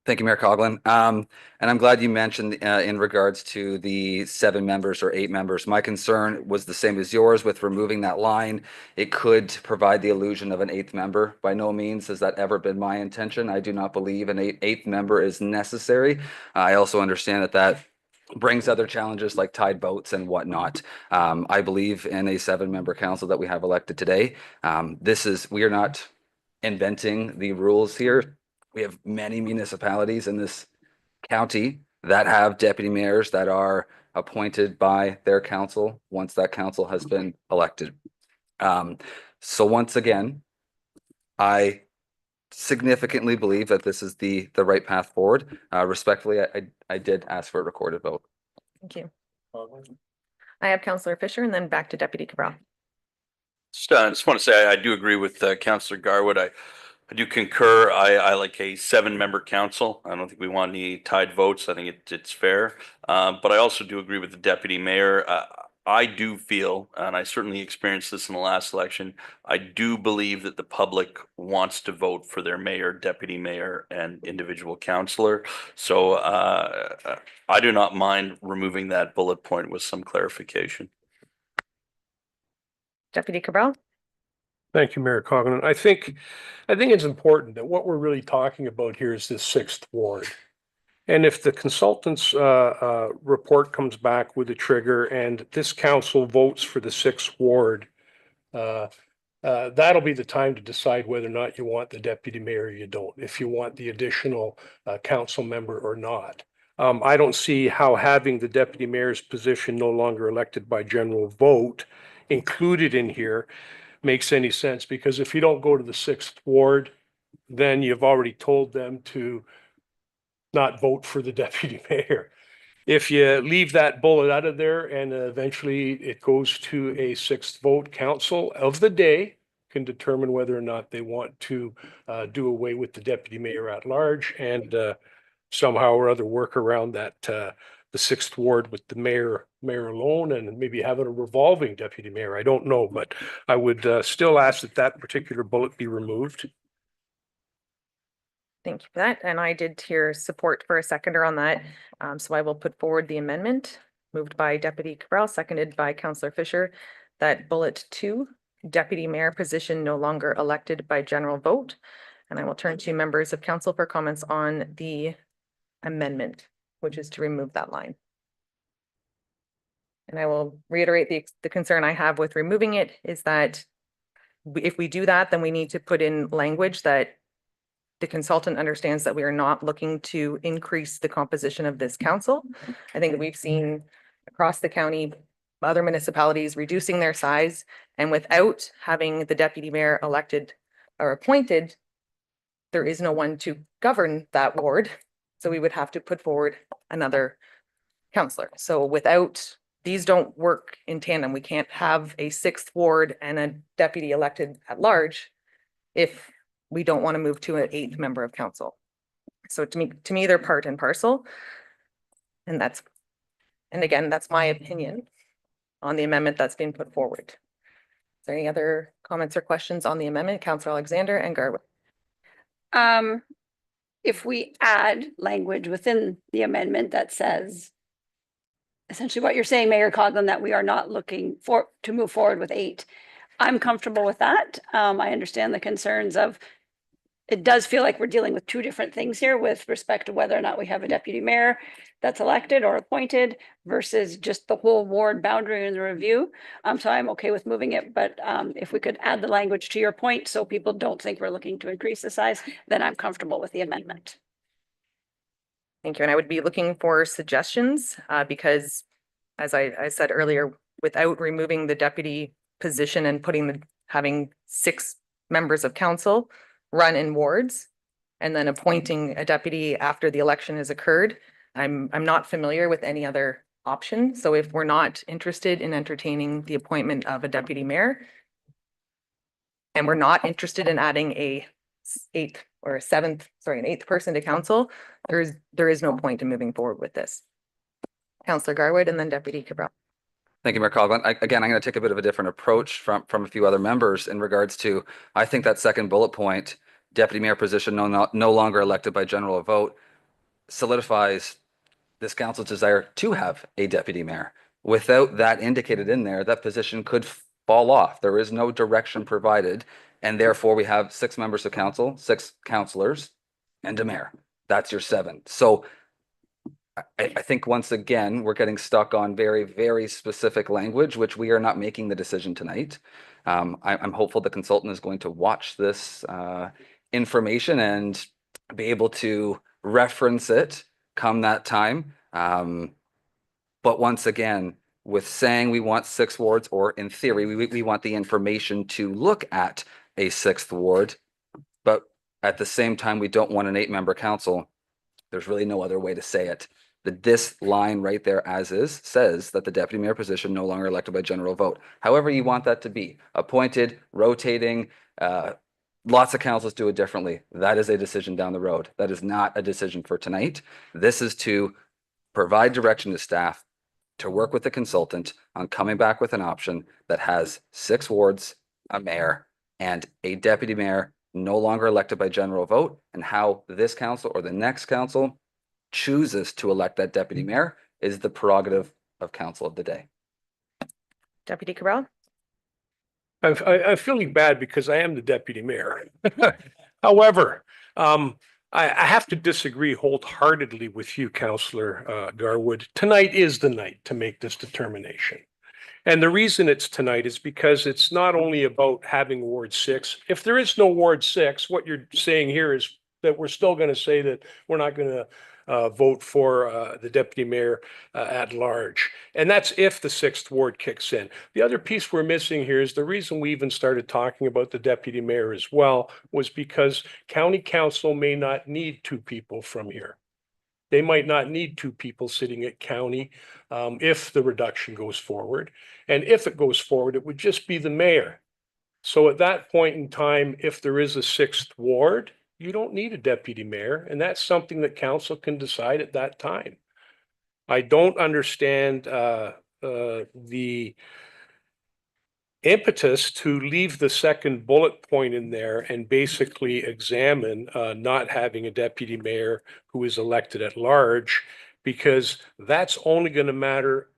Thank you, Mayor Coughlin. And I'm glad you mentioned in regards to the 7 members or 8 members. My concern was the same as yours with removing that line. It could provide the illusion of an 8th member. By no means has that ever been my intention. I do not believe an 8th member is necessary. I also understand that brings other challenges like tied votes and whatnot. I believe in a 7-member council that we have elected today. We are not inventing the rules here. We have many municipalities in this county that have deputy mayors that are appointed by their council once that council has been elected. So once again, I significantly believe that this is the right path forward. Respectfully, I did ask for a recorded vote. Thank you. I have Councillor Fisher and then back to Deputy Cabral. Just want to say I do agree with Councillor Garwood. I do concur. I like a 7-member council. I don't think we want any tied votes. I think it's fair. But I also do agree with the deputy mayor. I do feel, and I certainly experienced this in the last election, I do believe that the public wants to vote for their mayor, deputy mayor, and individual councillor. So I do not mind removing that bullet point with some clarification. Deputy Cabral? Thank you, Mayor Coughlin. I think it's important that what we're really talking about here is this 6th ward. And if the consultant's report comes back with a trigger and this council votes for the 6th ward, that'll be the time to decide whether or not you want the deputy mayor or you don't, if you want the additional council member or not. I don't see how having the deputy mayor's position no longer elected by general vote included in here makes any sense, because if you don't go to the 6th ward, then you've already told them to not vote for the deputy mayor. If you leave that bullet out of there and eventually it goes to a 6th vote, council of the day can determine whether or not they want to do away with the deputy mayor at large and somehow or other work around that the 6th ward with the mayor alone and maybe having a revolving deputy mayor. I don't know, but I would still ask that particular bullet be removed. Thank you for that. And I did hear support for a seconder on that. So I will put forward the amendment moved by Deputy Cabral, seconded by Councillor Fisher, that bullet 2, deputy mayor position no longer elected by general vote. And I will turn to members of council for comments on the amendment, which is to remove that line. And I will reiterate the concern I have with removing it is that if we do that, then we need to put in language that the consultant understands that we are not looking to increase the composition of this council. I think that we've seen across the county, other municipalities reducing their size, and without having the deputy mayor elected or appointed, there is no one to govern that ward. So we would have to put forward another councillor. So without, these don't work in tandem. We can't have a 6th ward and a deputy elected at large if we don't want to move to an 8th member of council. So to me, they're part and parcel. And again, that's my opinion on the amendment that's been put forward. Is there any other Comments or questions on the amendment, Councillor Alexander and Garwood. If we add language within the amendment that says essentially what you're saying, Mayor Coughlin, that we are not looking to move forward with 8. I'm comfortable with that. I understand the concerns of, it does feel like we're dealing with 2 different things here with respect to whether or not we have a deputy mayor that's elected or appointed versus just the whole ward boundary and the review. So I'm okay with moving it, but if we could add the language to your point, so people don't think we're looking to increase the size, then I'm comfortable with the amendment. Thank you. And I would be looking for suggestions because, as I said earlier, without removing the deputy position and having 6 members of council run in wards and then appointing a deputy after the election has occurred, I'm not familiar with any other option. So if we're not interested in entertaining the appointment of a deputy mayor, and we're not interested in adding an 8th person to council, there is no point in moving forward with this. Councillor Garwood and then Deputy Cabral. Thank you, Mayor Coughlin. Again, I'm going to take a bit of a different approach from a few other members in regards to, I think that second bullet point, deputy mayor position no longer elected by general vote, solidifies this council's desire to have a deputy mayor. Without that indicated in there, that position could fall off. There is no direction provided, and therefore we have 6 members of council, 6 councillors, and a mayor. That's your 7. So I think once again, we're getting stuck on very, very specific language, which we are not making the decision tonight. I'm hopeful the consultant is going to watch this information and be able to reference it come that time. But once again, with saying we want 6 wards, or in theory, we want the information to look at a 6th ward, but at the same time, we don't want an 8-member council. There's really no other way to say it. This line right there as is says that the deputy mayor position no longer elected by general vote. However you want that to be, appointed, rotating, lots of councils do it differently. That is a decision down the road. That is not a decision for tonight. This is to provide direction to staff to work with the consultant on coming back with an option that has 6 wards, a mayor, and a deputy mayor no longer elected by general vote, and how this council or the next council chooses to elect that deputy mayor is the prerogative of council of the day. Deputy Cabral. I'm feeling bad because I am the deputy mayor. However, I have to disagree wholeheartedly with you, Councillor Garwood. Tonight is the night to make this determination. And the reason it's tonight is because it's not only about having Ward 6. If there is no Ward 6, what you're saying here is that we're still going to say that we're not going to vote for the deputy mayor at large. And that's if the 6th ward kicks in. The other piece we're missing here is the reason we even started talking about the deputy mayor as well was because county council may not need 2 people from here. They might not need 2 people sitting at county if the reduction goes forward. And if it goes forward, it would just be the mayor. So at that point in time, if there is a 6th ward, you don't need a deputy mayor, and that's something that council can decide at that time. I don't understand the impetus to leave the second bullet point in there and basically examine not having a deputy mayor who is elected at large, because that's only going to matter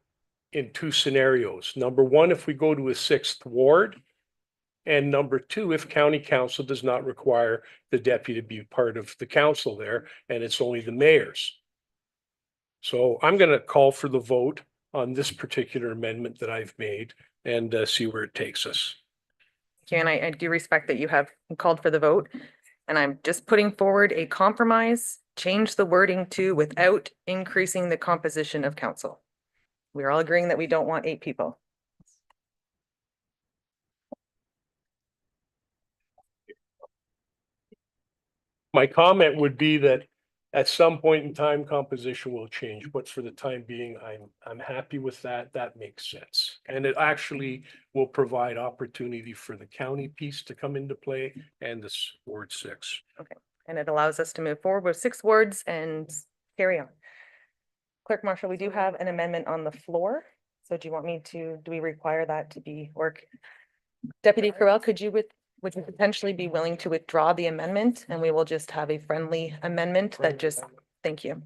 in 2 scenarios. Number 1, if we go to a 6th ward, and number 2, if county council does not require the deputy to be part of the council there, and it's only the mayor's. So I'm going to call for the vote on this particular amendment that I've made and see where it takes us. And I do respect that you have called for the vote, and I'm just putting forward a compromise, change the wording to without increasing the composition of council. We're all agreeing that we don't want 8 people. My comment would be that at some point in time, composition will change, but for the time being, I'm happy with that. That makes sense. And it actually will provide opportunity for the county piece to come into play and this Ward 6. Okay, and it allows us to move forward with 6 wards and carry on. Clerk Marshall, we do have an amendment on the floor. So do you want me to, do we require that to be, or Deputy Crowell, would you potentially be willing to withdraw the amendment and we will just have a friendly amendment that just, thank you,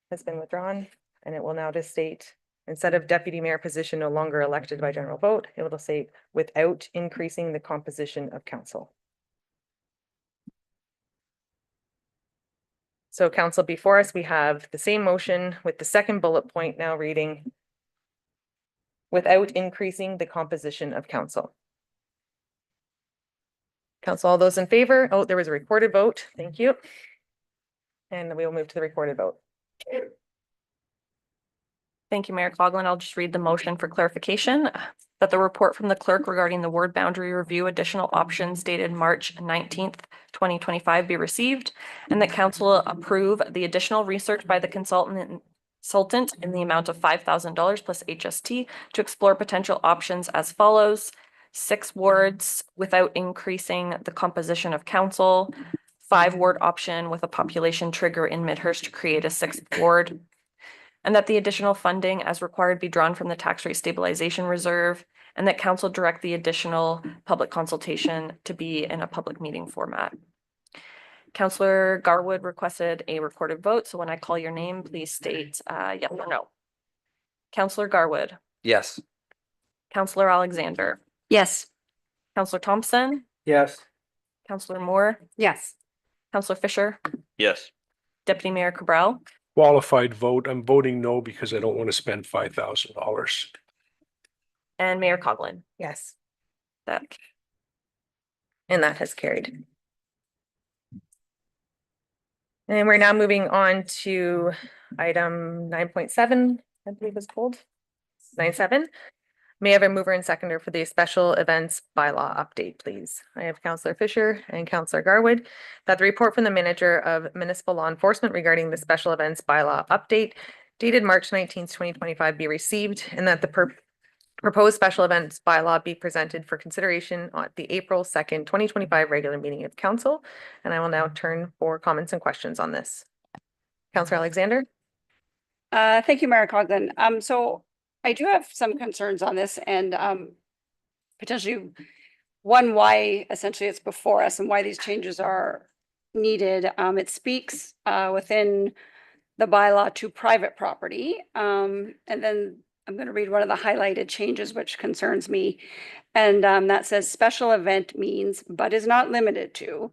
has been withdrawn, and it will now just state, instead of deputy mayor position no longer elected by general vote, it will say without increasing the composition of council. So council, before us, we have the same motion with the second bullet point now reading without increasing the composition of council. Council, all those in favor? Oh, there was a recorded vote. Thank you. And we will move to the recorded vote. Thank you, Mayor Coughlin. I'll just read the motion for clarification. That the report from the clerk regarding the ward boundary review additional options dated March 19th, 2025 be received, and that council approve the additional research by the consultant in the amount of $5,000 plus HST to explore potential options as follows: 6 wards without increasing the composition of council, 5 ward option with a population trigger in Midhurst to create a 6th ward, and that the additional funding as required be drawn from the tax rate stabilization reserve, and that council direct the additional public consultation to be in a public meeting format. Councillor Garwood requested a recorded vote, so when I call your name, please state yes or no. Councillor Garwood, Yes. Councillor Alexander, Yes. Councillor Thompson, Yes. Councillor Moore, Yes. Councillor Fisher, Yes. Deputy Mayor Cabral, Qualified vote. I'm voting no because I don't want to spend $5,000. and Mayor Coughlin. Yes, That and that has carried. And we're now moving on to item 9.7, I believe is called 9.7. May I have a mover and seconder for the special events bylaw update, please? I have Councillor Fisher and Councillor Garwood. That the report from the manager of municipal law enforcement regarding the special events bylaw update dated March 19th, 2025 be received, and that the proposed special events bylaw be presented for consideration at the April 2nd, 2025 regular meeting of council. And I will now turn for comments and questions on this. Councillor Alexander? Thank you, Mayor Coughlin. So I do have some concerns on this, and potentially one, why essentially it's before us and why these changes are needed. It speaks within the bylaw to private property. And then I'm going to read one of the highlighted changes which concerns me. And that says special event means, but is not limited to,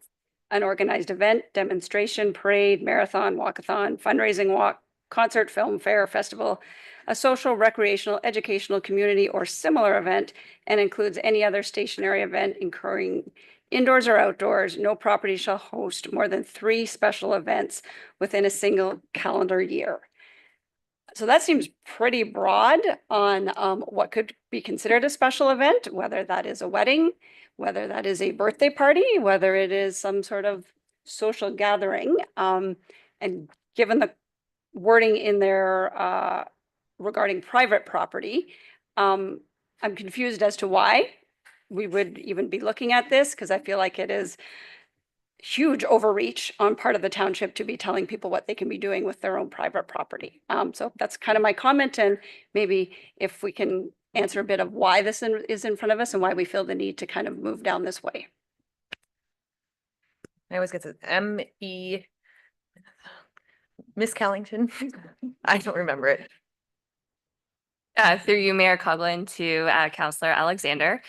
an organized event, demonstration, parade, marathon, walkathon, fundraising walk, concert, film, fair, festival, a social, recreational, educational, community, or similar event, and includes any other stationary event occurring indoors or outdoors. No property shall host more than 3 special events within a single calendar year. So that seems pretty broad on what could be considered a special event, whether that is a wedding, whether that is a birthday party, whether it is some sort of social gathering. And given the wording in there regarding private property, I'm confused as to why we would even be looking at this, because I feel like it is huge overreach on part of the township to be telling people what they can be doing with their own private property. So that's kind of my comment, and maybe if we can answer a bit of why this is in front of us and why we feel the need to kind of move down this way. I always get to M.E. Miss Callington. I don't remember it. Through you, Mayor Coughlin, to Councillor Alexander.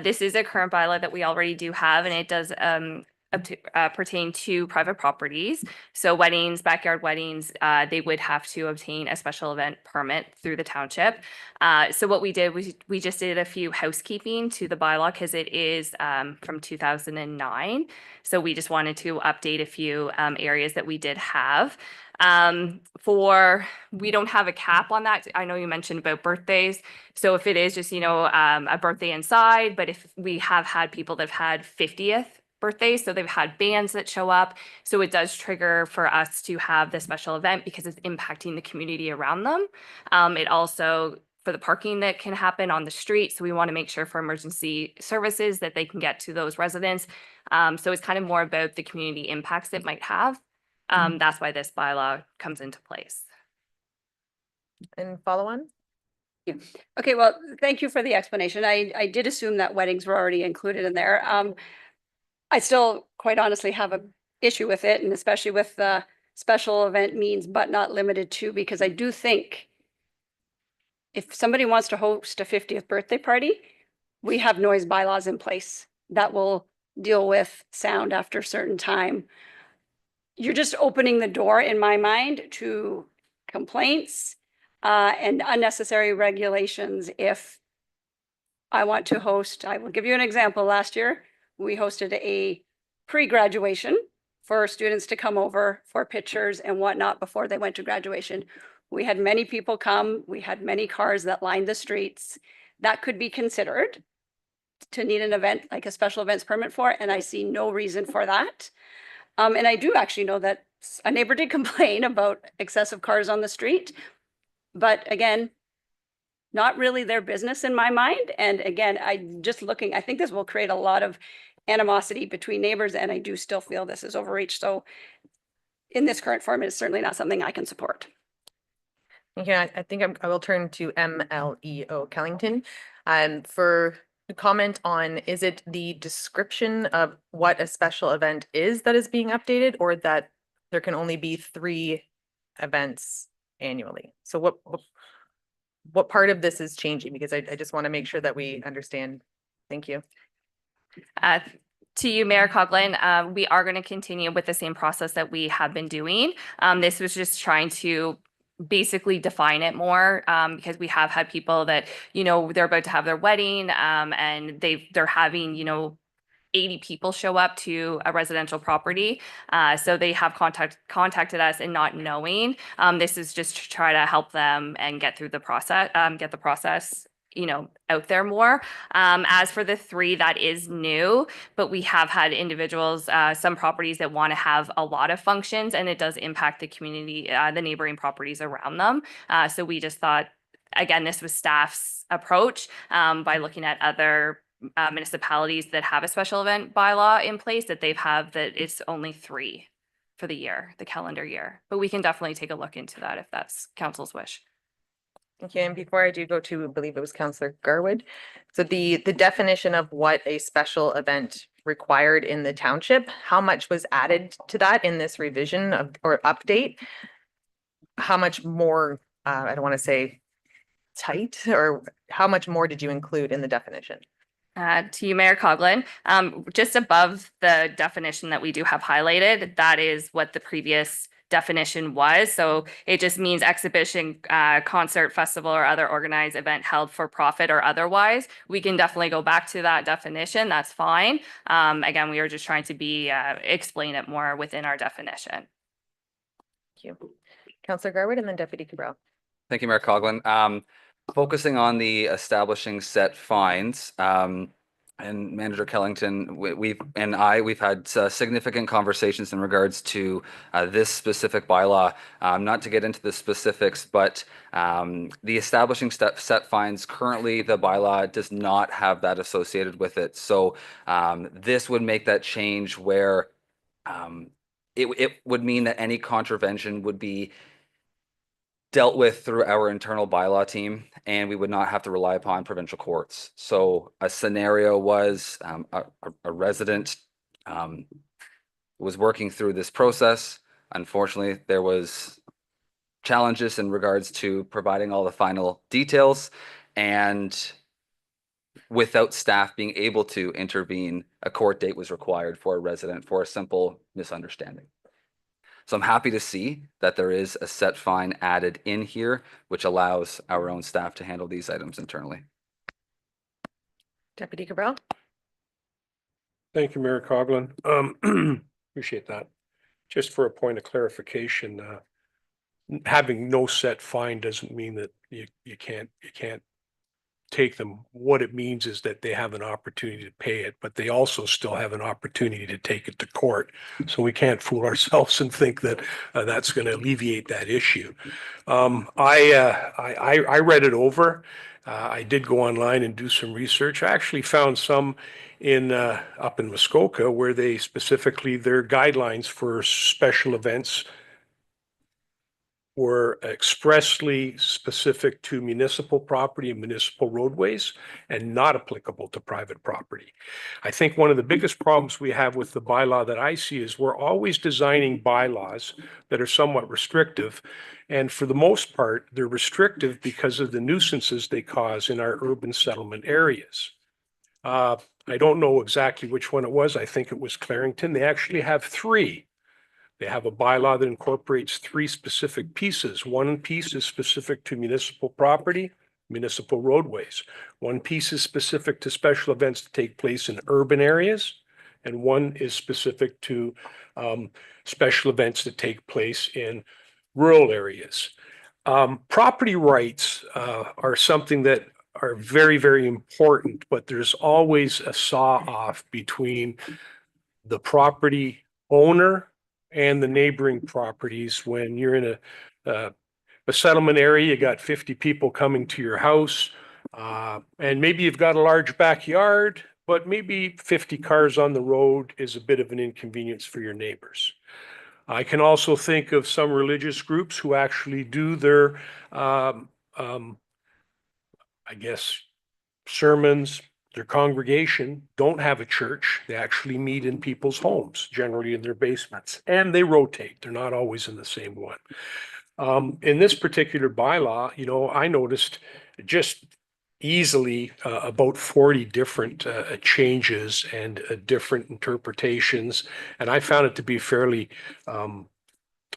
This is a current bylaw that we already do have, and it does pertain to private properties. So weddings, backyard weddings, they would have to obtain a special event permit through the township. So what we did was we just did a few housekeeping to the bylaw because it is from 2009. So we just wanted to update a few areas that we did have. We don't have a cap on that. I know you mentioned about birthdays. So if it is just, a birthday inside, but if we have had people that have had 50th birthdays, so they've had bands that show up. So it does trigger for us to have the special event because it's impacting the community around them. It also, for the parking that can happen on the street. So we want to make sure for emergency services that they can get to those residents. So it's kind of more about the community impacts it might have. That's why this bylaw comes into place. And follow on? Okay, well, thank you for the explanation. I did assume that weddings were already included in there. I still quite honestly have a issue with it, and especially with the special event means but not limited to, because I do think if somebody wants to host a 50th birthday party, we have noise bylaws in place that will deal with sound after a certain time. You're just opening the door, in my mind, to complaints and unnecessary regulations. If I want to host, I will give you an example. Last year, we hosted a pre-graduation for students to come over for pictures and whatnot before they went to graduation. We had many people come. We had many cars that lined the streets. That could be considered to need an event, like a special events permit for, and I see no reason for that. And I do actually know that a neighbor did complain about excessive cars on the street. But again, not really their business in my mind. And again, I think this will create a lot of animosity between neighbors, and I do still feel this is overreach. So in this current form, it's certainly not something I can support. Yeah, I think I will turn to MLEO Kellington for comment on, is it the description of what a special event is that is being updated, or that there can only be 3 events annually? So what part of this is changing? Because I just want to make sure that we understand. Thank you. To you, Mayor Coughlin, we are going to continue with the same process that we have been doing. This was just trying to basically define it more, because we have had people that, they're about to have their wedding, and they're having, 80 people show up to a residential property. So they have contacted us and not knowing. This is just to try to help them and get through the process, out there more. As for the 3, that is new, but we have had individuals, some properties that want to have a lot of functions, and it does impact the community, the neighboring properties around them. So we just thought, again, this was staff's approach, by looking at other municipalities that have a special event bylaw in place, that it's only 3 for the year, the calendar year. But we can definitely take a look into that if that's council's wish. Okay, and before I do go to, I believe it was Councillor Garwood. So the definition of what a special event required in the township, how much was added to that in this revision or update? How much more, I don't want to say tight, or how much more did you include in the definition? To you, Mayor Coughlin, just above the definition that we do have highlighted, that is what the previous definition was. So it just means exhibition, concert, festival, or other organized event held for profit or otherwise. We can definitely go back to that definition. That's fine. Again, we are just trying to explain it more within our definition. Thank you. Councillor Garwood and then Deputy Cabral. Thank you, Mayor Coughlin. Focusing on the establishing set fines, and Manager Kellington, we've had significant conversations in regards to this specific bylaw. Not to get into the specifics, but the establishing set fines, currently the bylaw does not have that associated with it. So this would make that change where it would mean that any contravention would be dealt with through our internal bylaw team, and we would not have to rely upon provincial courts. So a scenario was a resident was working through this process. Unfortunately, there was challenges in regards to providing all the final details, and without staff being able to intervene, a court date was required for a resident for a simple misunderstanding. So I'm happy to see that there is a set fine added in here, which allows our own staff to handle these items internally. Deputy Cabral. Thank you, Mayor Coughlin. Appreciate that. Just for a point of clarification, having no set fine doesn't mean that you can't take them. What it means is that they have an opportunity to pay it, but they also still have an opportunity to take it to court. So we can't fool ourselves and think that that's going to alleviate that issue. I read it over. I did go online and do some research. I actually found some up in Muskoka where they specifically, their guidelines for special events were expressly specific to municipal property and municipal roadways and not applicable to private property. I think one of the biggest problems we have with the bylaw that I see is we're always designing bylaws that are somewhat restrictive. And for the most part, they're restrictive because of the nuisances they cause in our urban settlement areas. I don't know exactly which one it was. I think it was Clarington. They actually have 3. They have a bylaw that incorporates 3 specific pieces. One piece is specific to municipal property, municipal roadways. One piece is specific to special events that take place in urban areas, and one is specific to special events that take place in rural areas. Property rights are something that are very, very important, but there's always a saw-off between the property owner and the neighboring properties. When you're in a settlement area, you got 50 people coming to your house, and maybe you've got a large backyard, but maybe 50 cars on the road is a bit of an inconvenience for your neighbors. I can also think of some religious groups who actually do their, I guess, sermons. Their congregation don't have a church. They actually meet in people's homes, generally in their basements, and they rotate. They're not always in the same one. In this particular bylaw, you know, I noticed just easily about 40 different changes and different interpretations, and I found it to be fairly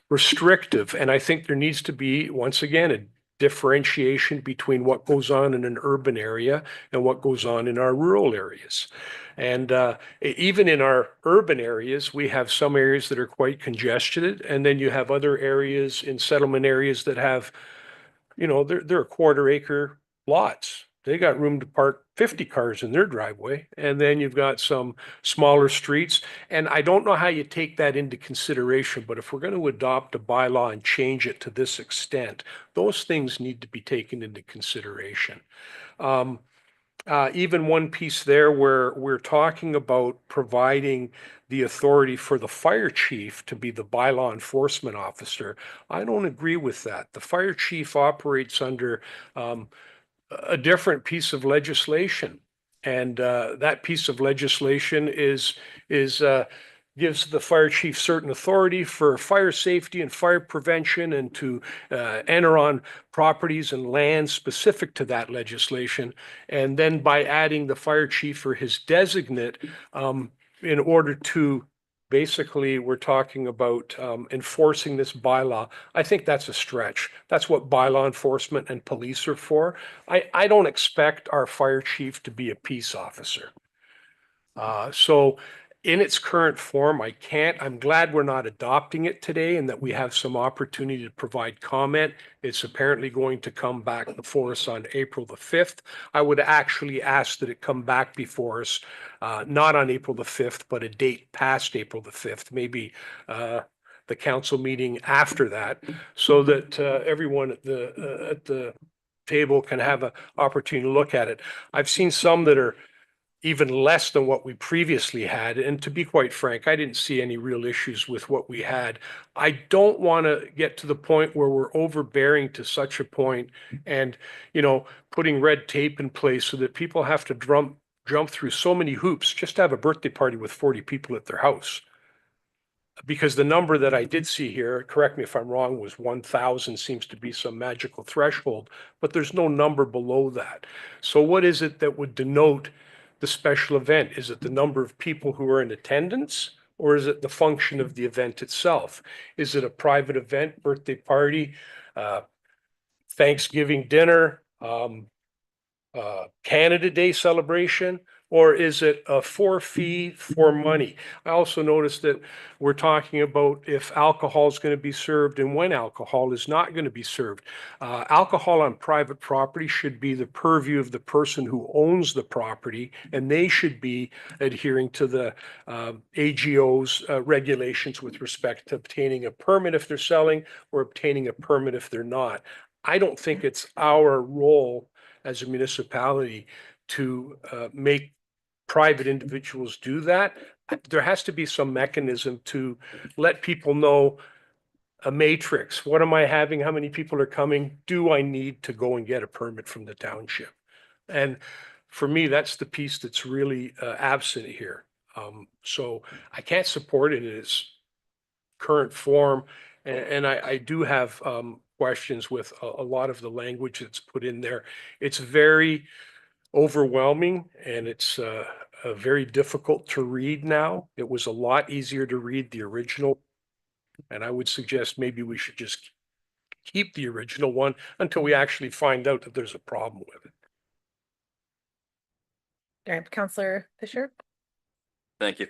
restrictive. And I think there needs to be, once again, a differentiation between what goes on in an urban area and what goes on in our rural areas. And even in our urban areas, we have some areas that are quite congested, and then you have other areas in settlement areas that have, you know, they're 1/4 acre lots. They got room to park 50 cars in their driveway, and then you've got some smaller streets. And I don't know how you take that into consideration, but if we're going to adopt a bylaw and change it to this extent, those things need to be taken into consideration. Even one piece there where we're talking about providing the authority for the fire chief to be the bylaw enforcement officer, I don't agree with that. The fire chief operates under a different piece of legislation. And that piece of legislation gives the fire chief certain authority for fire safety and fire prevention, and to enter on properties and lands specific to that legislation. And then by adding the fire chief or his designate, in order to basically, we're talking about enforcing this bylaw. I think that's a stretch. That's what bylaw enforcement and police are for. I don't expect our fire chief to be a peace officer. So in its current form, I'm glad we're not adopting it today and that we have some opportunity to provide comment. It's apparently going to come back before us on April the 5th. I would actually ask that it come back before us, not on April the 5th, but a date past April the 5th, maybe the council meeting after that, so that everyone at the table can have an opportunity to look at it. I've seen some that are even less than what we previously had. And to be quite frank, I didn't see any real issues with what we had. I don't want to get to the point where we're overbearing to such a point and, you know, putting red tape in place so that people have to jump through so many hoops just to have a birthday party with 40 people at their house. Because the number that I did see here, correct me if I'm wrong, was 1,000 seems to be some magical threshold, but there's no number below that. So what is it that would denote the special event? Is it the number of people who are in attendance, or is it the function of the event itself? Is it a private event, birthday party, Thanksgiving dinner, Canada Day celebration, or is it a fee for money? I also noticed that we're talking about if alcohol is going to be served and when alcohol is not going to be served. Alcohol on private property should be the purview of the person who owns the property, and they should be adhering to the AGO's regulations with respect to obtaining a permit if they're selling or obtaining a permit if they're not. I don't think it's our role as a municipality to make private individuals do that. There has to be some mechanism to let people know a matrix. What am I having? How many people are coming? Do I need to go and get a permit from the township? And for me, that's the piece that's really absent here. So I can't support it in its current form. And I do have questions with a lot of the language that's put in there. It's very overwhelming and it's very difficult to read now. It was a lot easier to read the original. And I would suggest maybe we should just keep the original one until we actually find out that there's a problem with it. All right, Counselor Fisher. Thank you.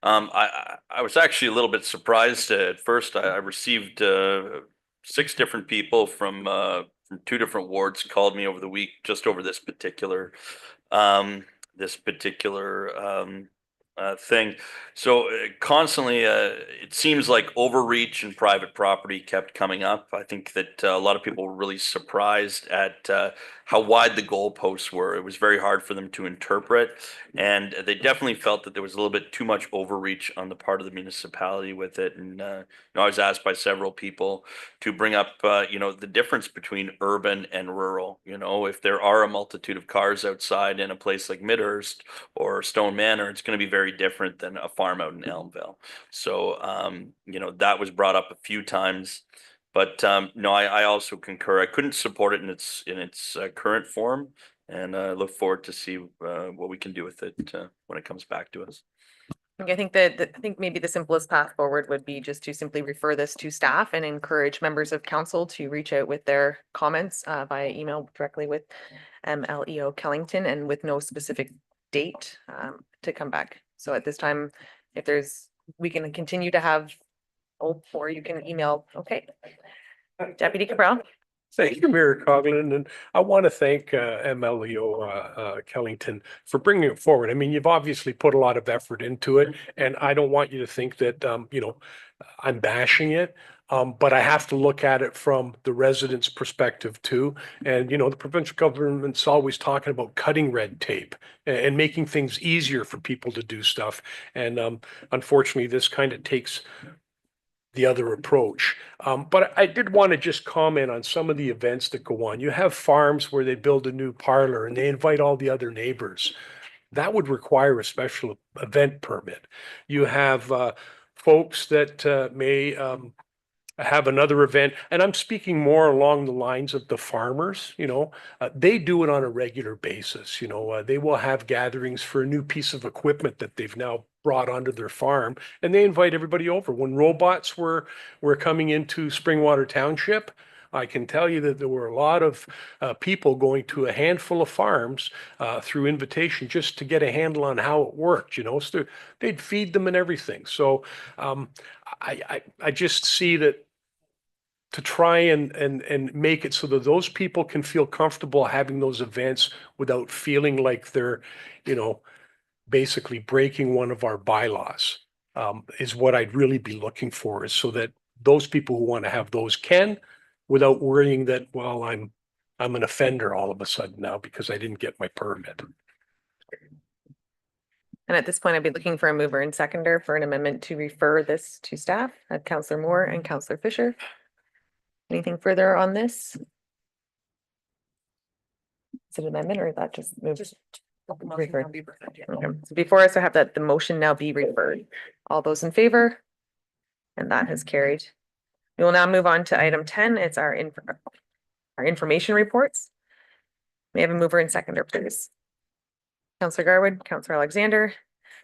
I was actually a little bit surprised at first. I received 6 different people from 2 different wards called me over the week just over this particular thing. So constantly, it seems like overreach and private property kept coming up. I think that a lot of people were really surprised at how wide the goalposts were. It was very hard for them to interpret, and they definitely felt that there was a little bit too much overreach on the part of the municipality with it. And I was asked by several people to bring up, the difference between urban and rural. If there are a multitude of cars outside in a place like Midhurst or Stone Manor, it's going to be very different than a farm out in Elmville. So, that was brought up a few times. But no, I also concur. I couldn't support it in its current form, and I look forward to see what we can do with it when it comes back to us. I think that I think maybe the simplest path forward would be just to simply refer this to staff and encourage members of council to reach out with their comments via email directly with MLEO Kellington and with no specific date to come back. So at this time, we can continue to have, or you can email. Okay. Deputy Cabral. Thank you, Mayor Coughlin, and I want to thank MLEO Kellington for bringing it forward. I mean, you've obviously put a lot of effort into it, and I don't want you to think that I'm bashing it, but I have to look at it from the residents' perspective too. And the provincial government's always talking about cutting red tape and making things easier for people to do stuff. And unfortunately, this kind of takes the other approach. But I did want to just comment on some of the events that go on. You have farms where they build a new parlor and they invite all the other neighbors. That would require a special event permit. You have folks that may have another event, and I'm speaking more along the lines of the farmers. They do it on a regular basis. They will have gatherings for a new piece of equipment that they've now brought onto their farm, and they invite everybody over. When robots were coming into Springwater Township, I can tell you that there were a lot of people going to a handful of farms through invitation just to get a handle on how it worked. So they'd feed them and everything. So I just see that to try and make it so that those people can feel comfortable having those events without feeling like they're, basically breaking one of our bylaws, is what I'd really be looking for, is so that those people who want to have those can, without worrying that, well, I'm an offender all of a sudden now because I didn't get my permit. And at this point, I'd be looking for a mover and seconder for an amendment to refer this to staff. Councillor Moore and Councillor Fisher. Anything further on this? Is it an amendment or is that just moved? Referred. Okay. So before us, I have that the motion now be referred. All those in favor? And that has carried. We will now move on to item 10. It's our information reports. May I have a mover and seconder, please? Councillor Garwood, Councillor Alexander,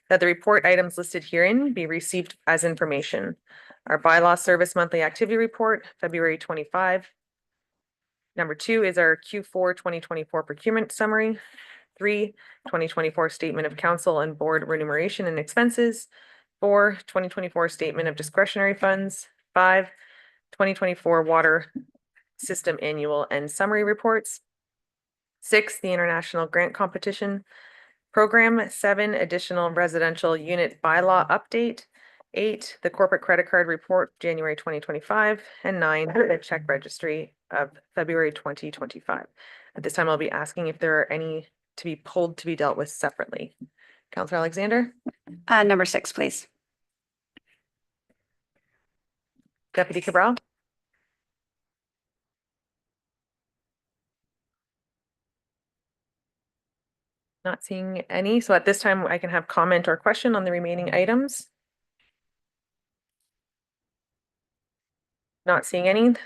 that the report items listed herein be received as information. Our bylaw service monthly activity report, February 25. Number 2 is our Q4 2024 procurement summary. 3, 2024 statement of council and board remuneration and expenses. 4, 2024 statement of discretionary funds. 5, 2024 water system annual and summary reports. 6, the international grant competition program. 7, additional residential unit bylaw update. 8, the corporate credit card report, January 2025, and 9, the check registry of February 2025. At this time, I'll be asking if there are any to be pulled to be dealt with separately. Councillor Alexander? Number 6, please. Deputy Cabral? Not seeing any, so at this time I can have comment or question on the remaining items. Not seeing any.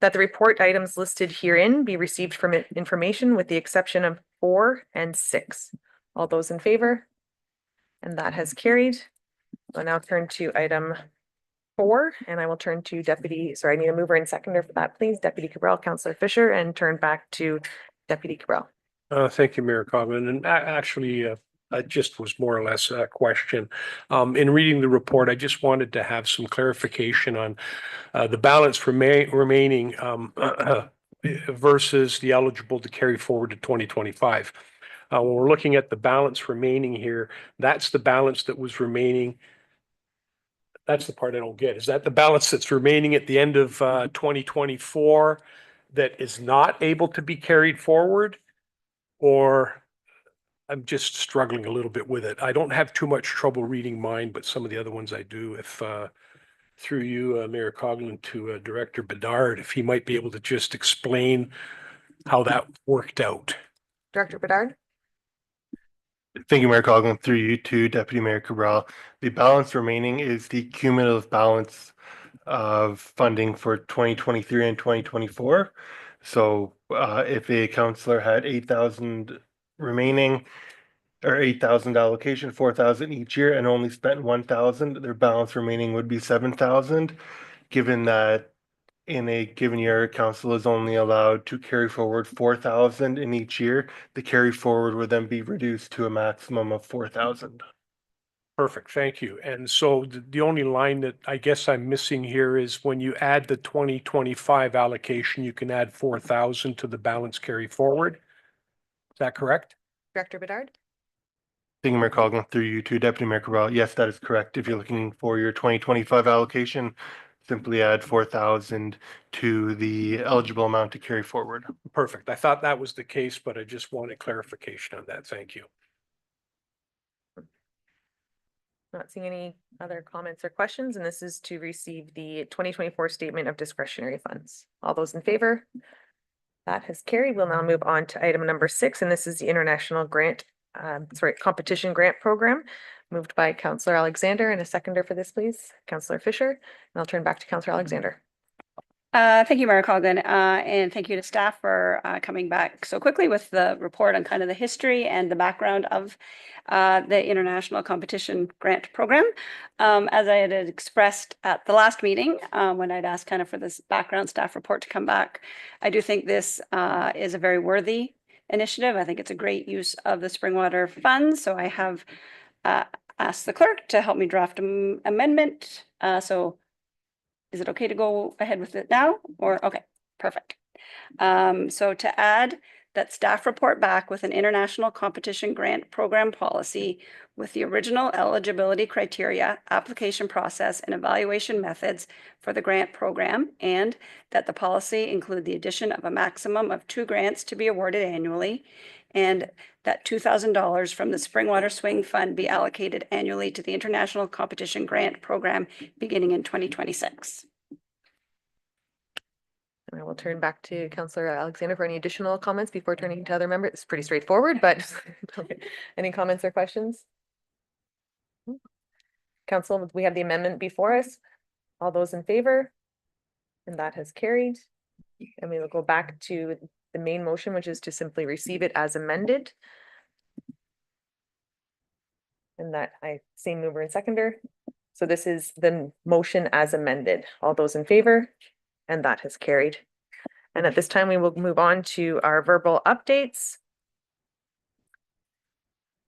That the report items listed herein be received from information with the exception of 4 and 6. All those in favor? And that has carried. I'll now turn to item 4, and I will turn to I need a mover and seconder for that, please. Deputy Cabral, Councillor Fisher, and turn back to Deputy Cabral. Thank you, Mayor Coughlin. And actually, it just was more or less a question. In reading the report, I just wanted to have some clarification on the balance remaining versus the eligible to carry forward to 2025. When we're looking at the balance remaining here, that's the balance that was remaining. That's the part I don't get. Is that the balance that's remaining at the end of 2024 that is not able to be carried forward? Or I'm just struggling a little bit with it. I don't have too much trouble reading mine, but some of the other ones I do. If through you, Mayor Coughlin, to Director Bedard, if he might be able to just explain how that worked out. Director Bedard? Thank you, Mayor Coughlin. Through you to Deputy Mayor Cabral. The balance remaining is the cumulative balance of funding for 2023 and 2024. So if a councillor had 8,000 remaining or 8,000 allocation, 4,000 each year, and only spent 1,000, their balance remaining would be 7,000. Given that in a given year, council is only allowed to carry forward 4,000 in each year, the carry forward would then be reduced to a maximum of 4,000. Perfect, thank you. And so the only line that I guess I'm missing here is when you add the 2025 allocation, you can add 4,000 to the balance carry forward. Is that correct? Director Bedard? Thank you, Mayor Coughlin. Through you to Deputy Mayor Cabral. Yes, that is correct. If you're looking for your 2025 allocation, simply add 4,000 to the eligible amount to carry forward. Perfect. I thought that was the case, but I just wanted clarification on that. Thank you. Not seeing any other comments or questions, and this is to receive the 2024 statement of discretionary funds. All those in favor? That has carried. We'll now move on to item number 6, and this is the International Competition Grant Program, moved by Councillor Alexander, and a seconder for this, please, Councillor Fisher. And I'll turn back to Councillor Alexander. Thank you, Mayor Coughlin, and thank you to staff for coming back so quickly with the report on kind of the history and the background of the International Competition Grant Program. As I had expressed at the last meeting, when I'd asked kind of for this background staff report to come back, I do think this is a very worthy initiative. I think it's a great use of the Springwater funds. So I have asked the clerk to help me draft an amendment. So is it okay to go ahead with it now? Or okay, perfect. So to add that staff report back with an International Competition Grant Program policy with the original eligibility criteria, application process, and evaluation methods for the grant program, and that the policy include the addition of a maximum of 2 grants to be awarded annually, and that $2,000 from the Springwater Swing Fund be allocated annually to the International Competition Grant Program beginning in 2026. And I will turn back to Councillor Alexander for any additional comments before turning to other members. It's pretty straightforward, but any comments or questions? Council, we have the amendment before us. All those in favor? And that has carried. And we will go back to the main motion, which is to simply receive it as amended. And that same mover and seconder. So this is the motion as amended. All those in favor? And that has carried. And at this time, we will move on to our verbal updates.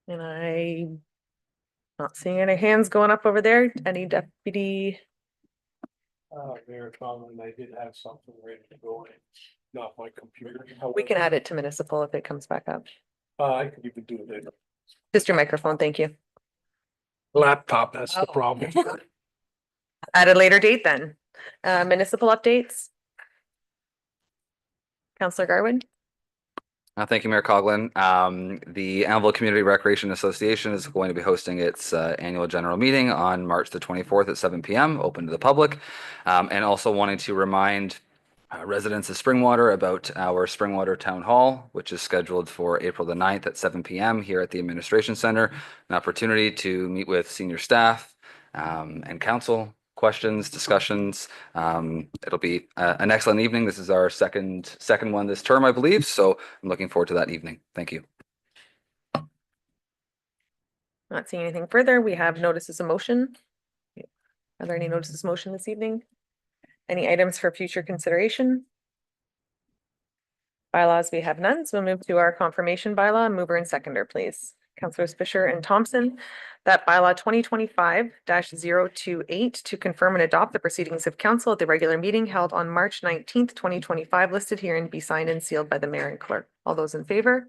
And I'm not seeing any hands going up over there. Any deputy? Mayor Coughlin, I did have something ready to go in, not my computer. We can add it to municipal if it comes back up. I could even do it. Just your microphone, thank you. Laptop, that's the problem. At a later date then. Municipal updates. Councillor Garwood. Thank you, Mayor Coughlin. The Annabelle Community Recreation Association is going to be hosting its annual general meeting on March the 24th at 7 p.m. open to the public. And also wanting to remind residents of Springwater about our Springwater Town Hall, which is scheduled for April the 9th at 7 p.m. here at the Administration Center. An opportunity to meet with senior staff and council, questions, discussions. It'll be an excellent evening. This is our second one this term, I believe. So I'm looking forward to that evening. Thank you. Not seeing anything further. We have notices of motion. Are there any notices of motion this evening? Any items for future consideration? Bylaws, we have none, so we'll move to our confirmation bylaw. Mover and seconder, please. Councilors Fisher and Thompson, that bylaw 2025-028 to confirm and adopt the proceedings of council at the regular meeting held on March 19th, 2025, listed here and be signed and sealed by the mayor and clerk. All those in favor?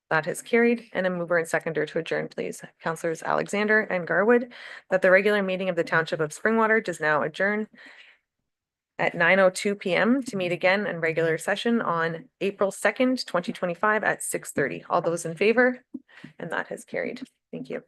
That is carried. And a mover and seconder to adjourn, please. Councilors Alexander and Garwood, that the regular meeting of the Township of Springwater does now adjourn at 9:02 p.m. to meet again in regular session on April 2nd, 2025 at 6:30. All those in favor? And that has carried. Thank you.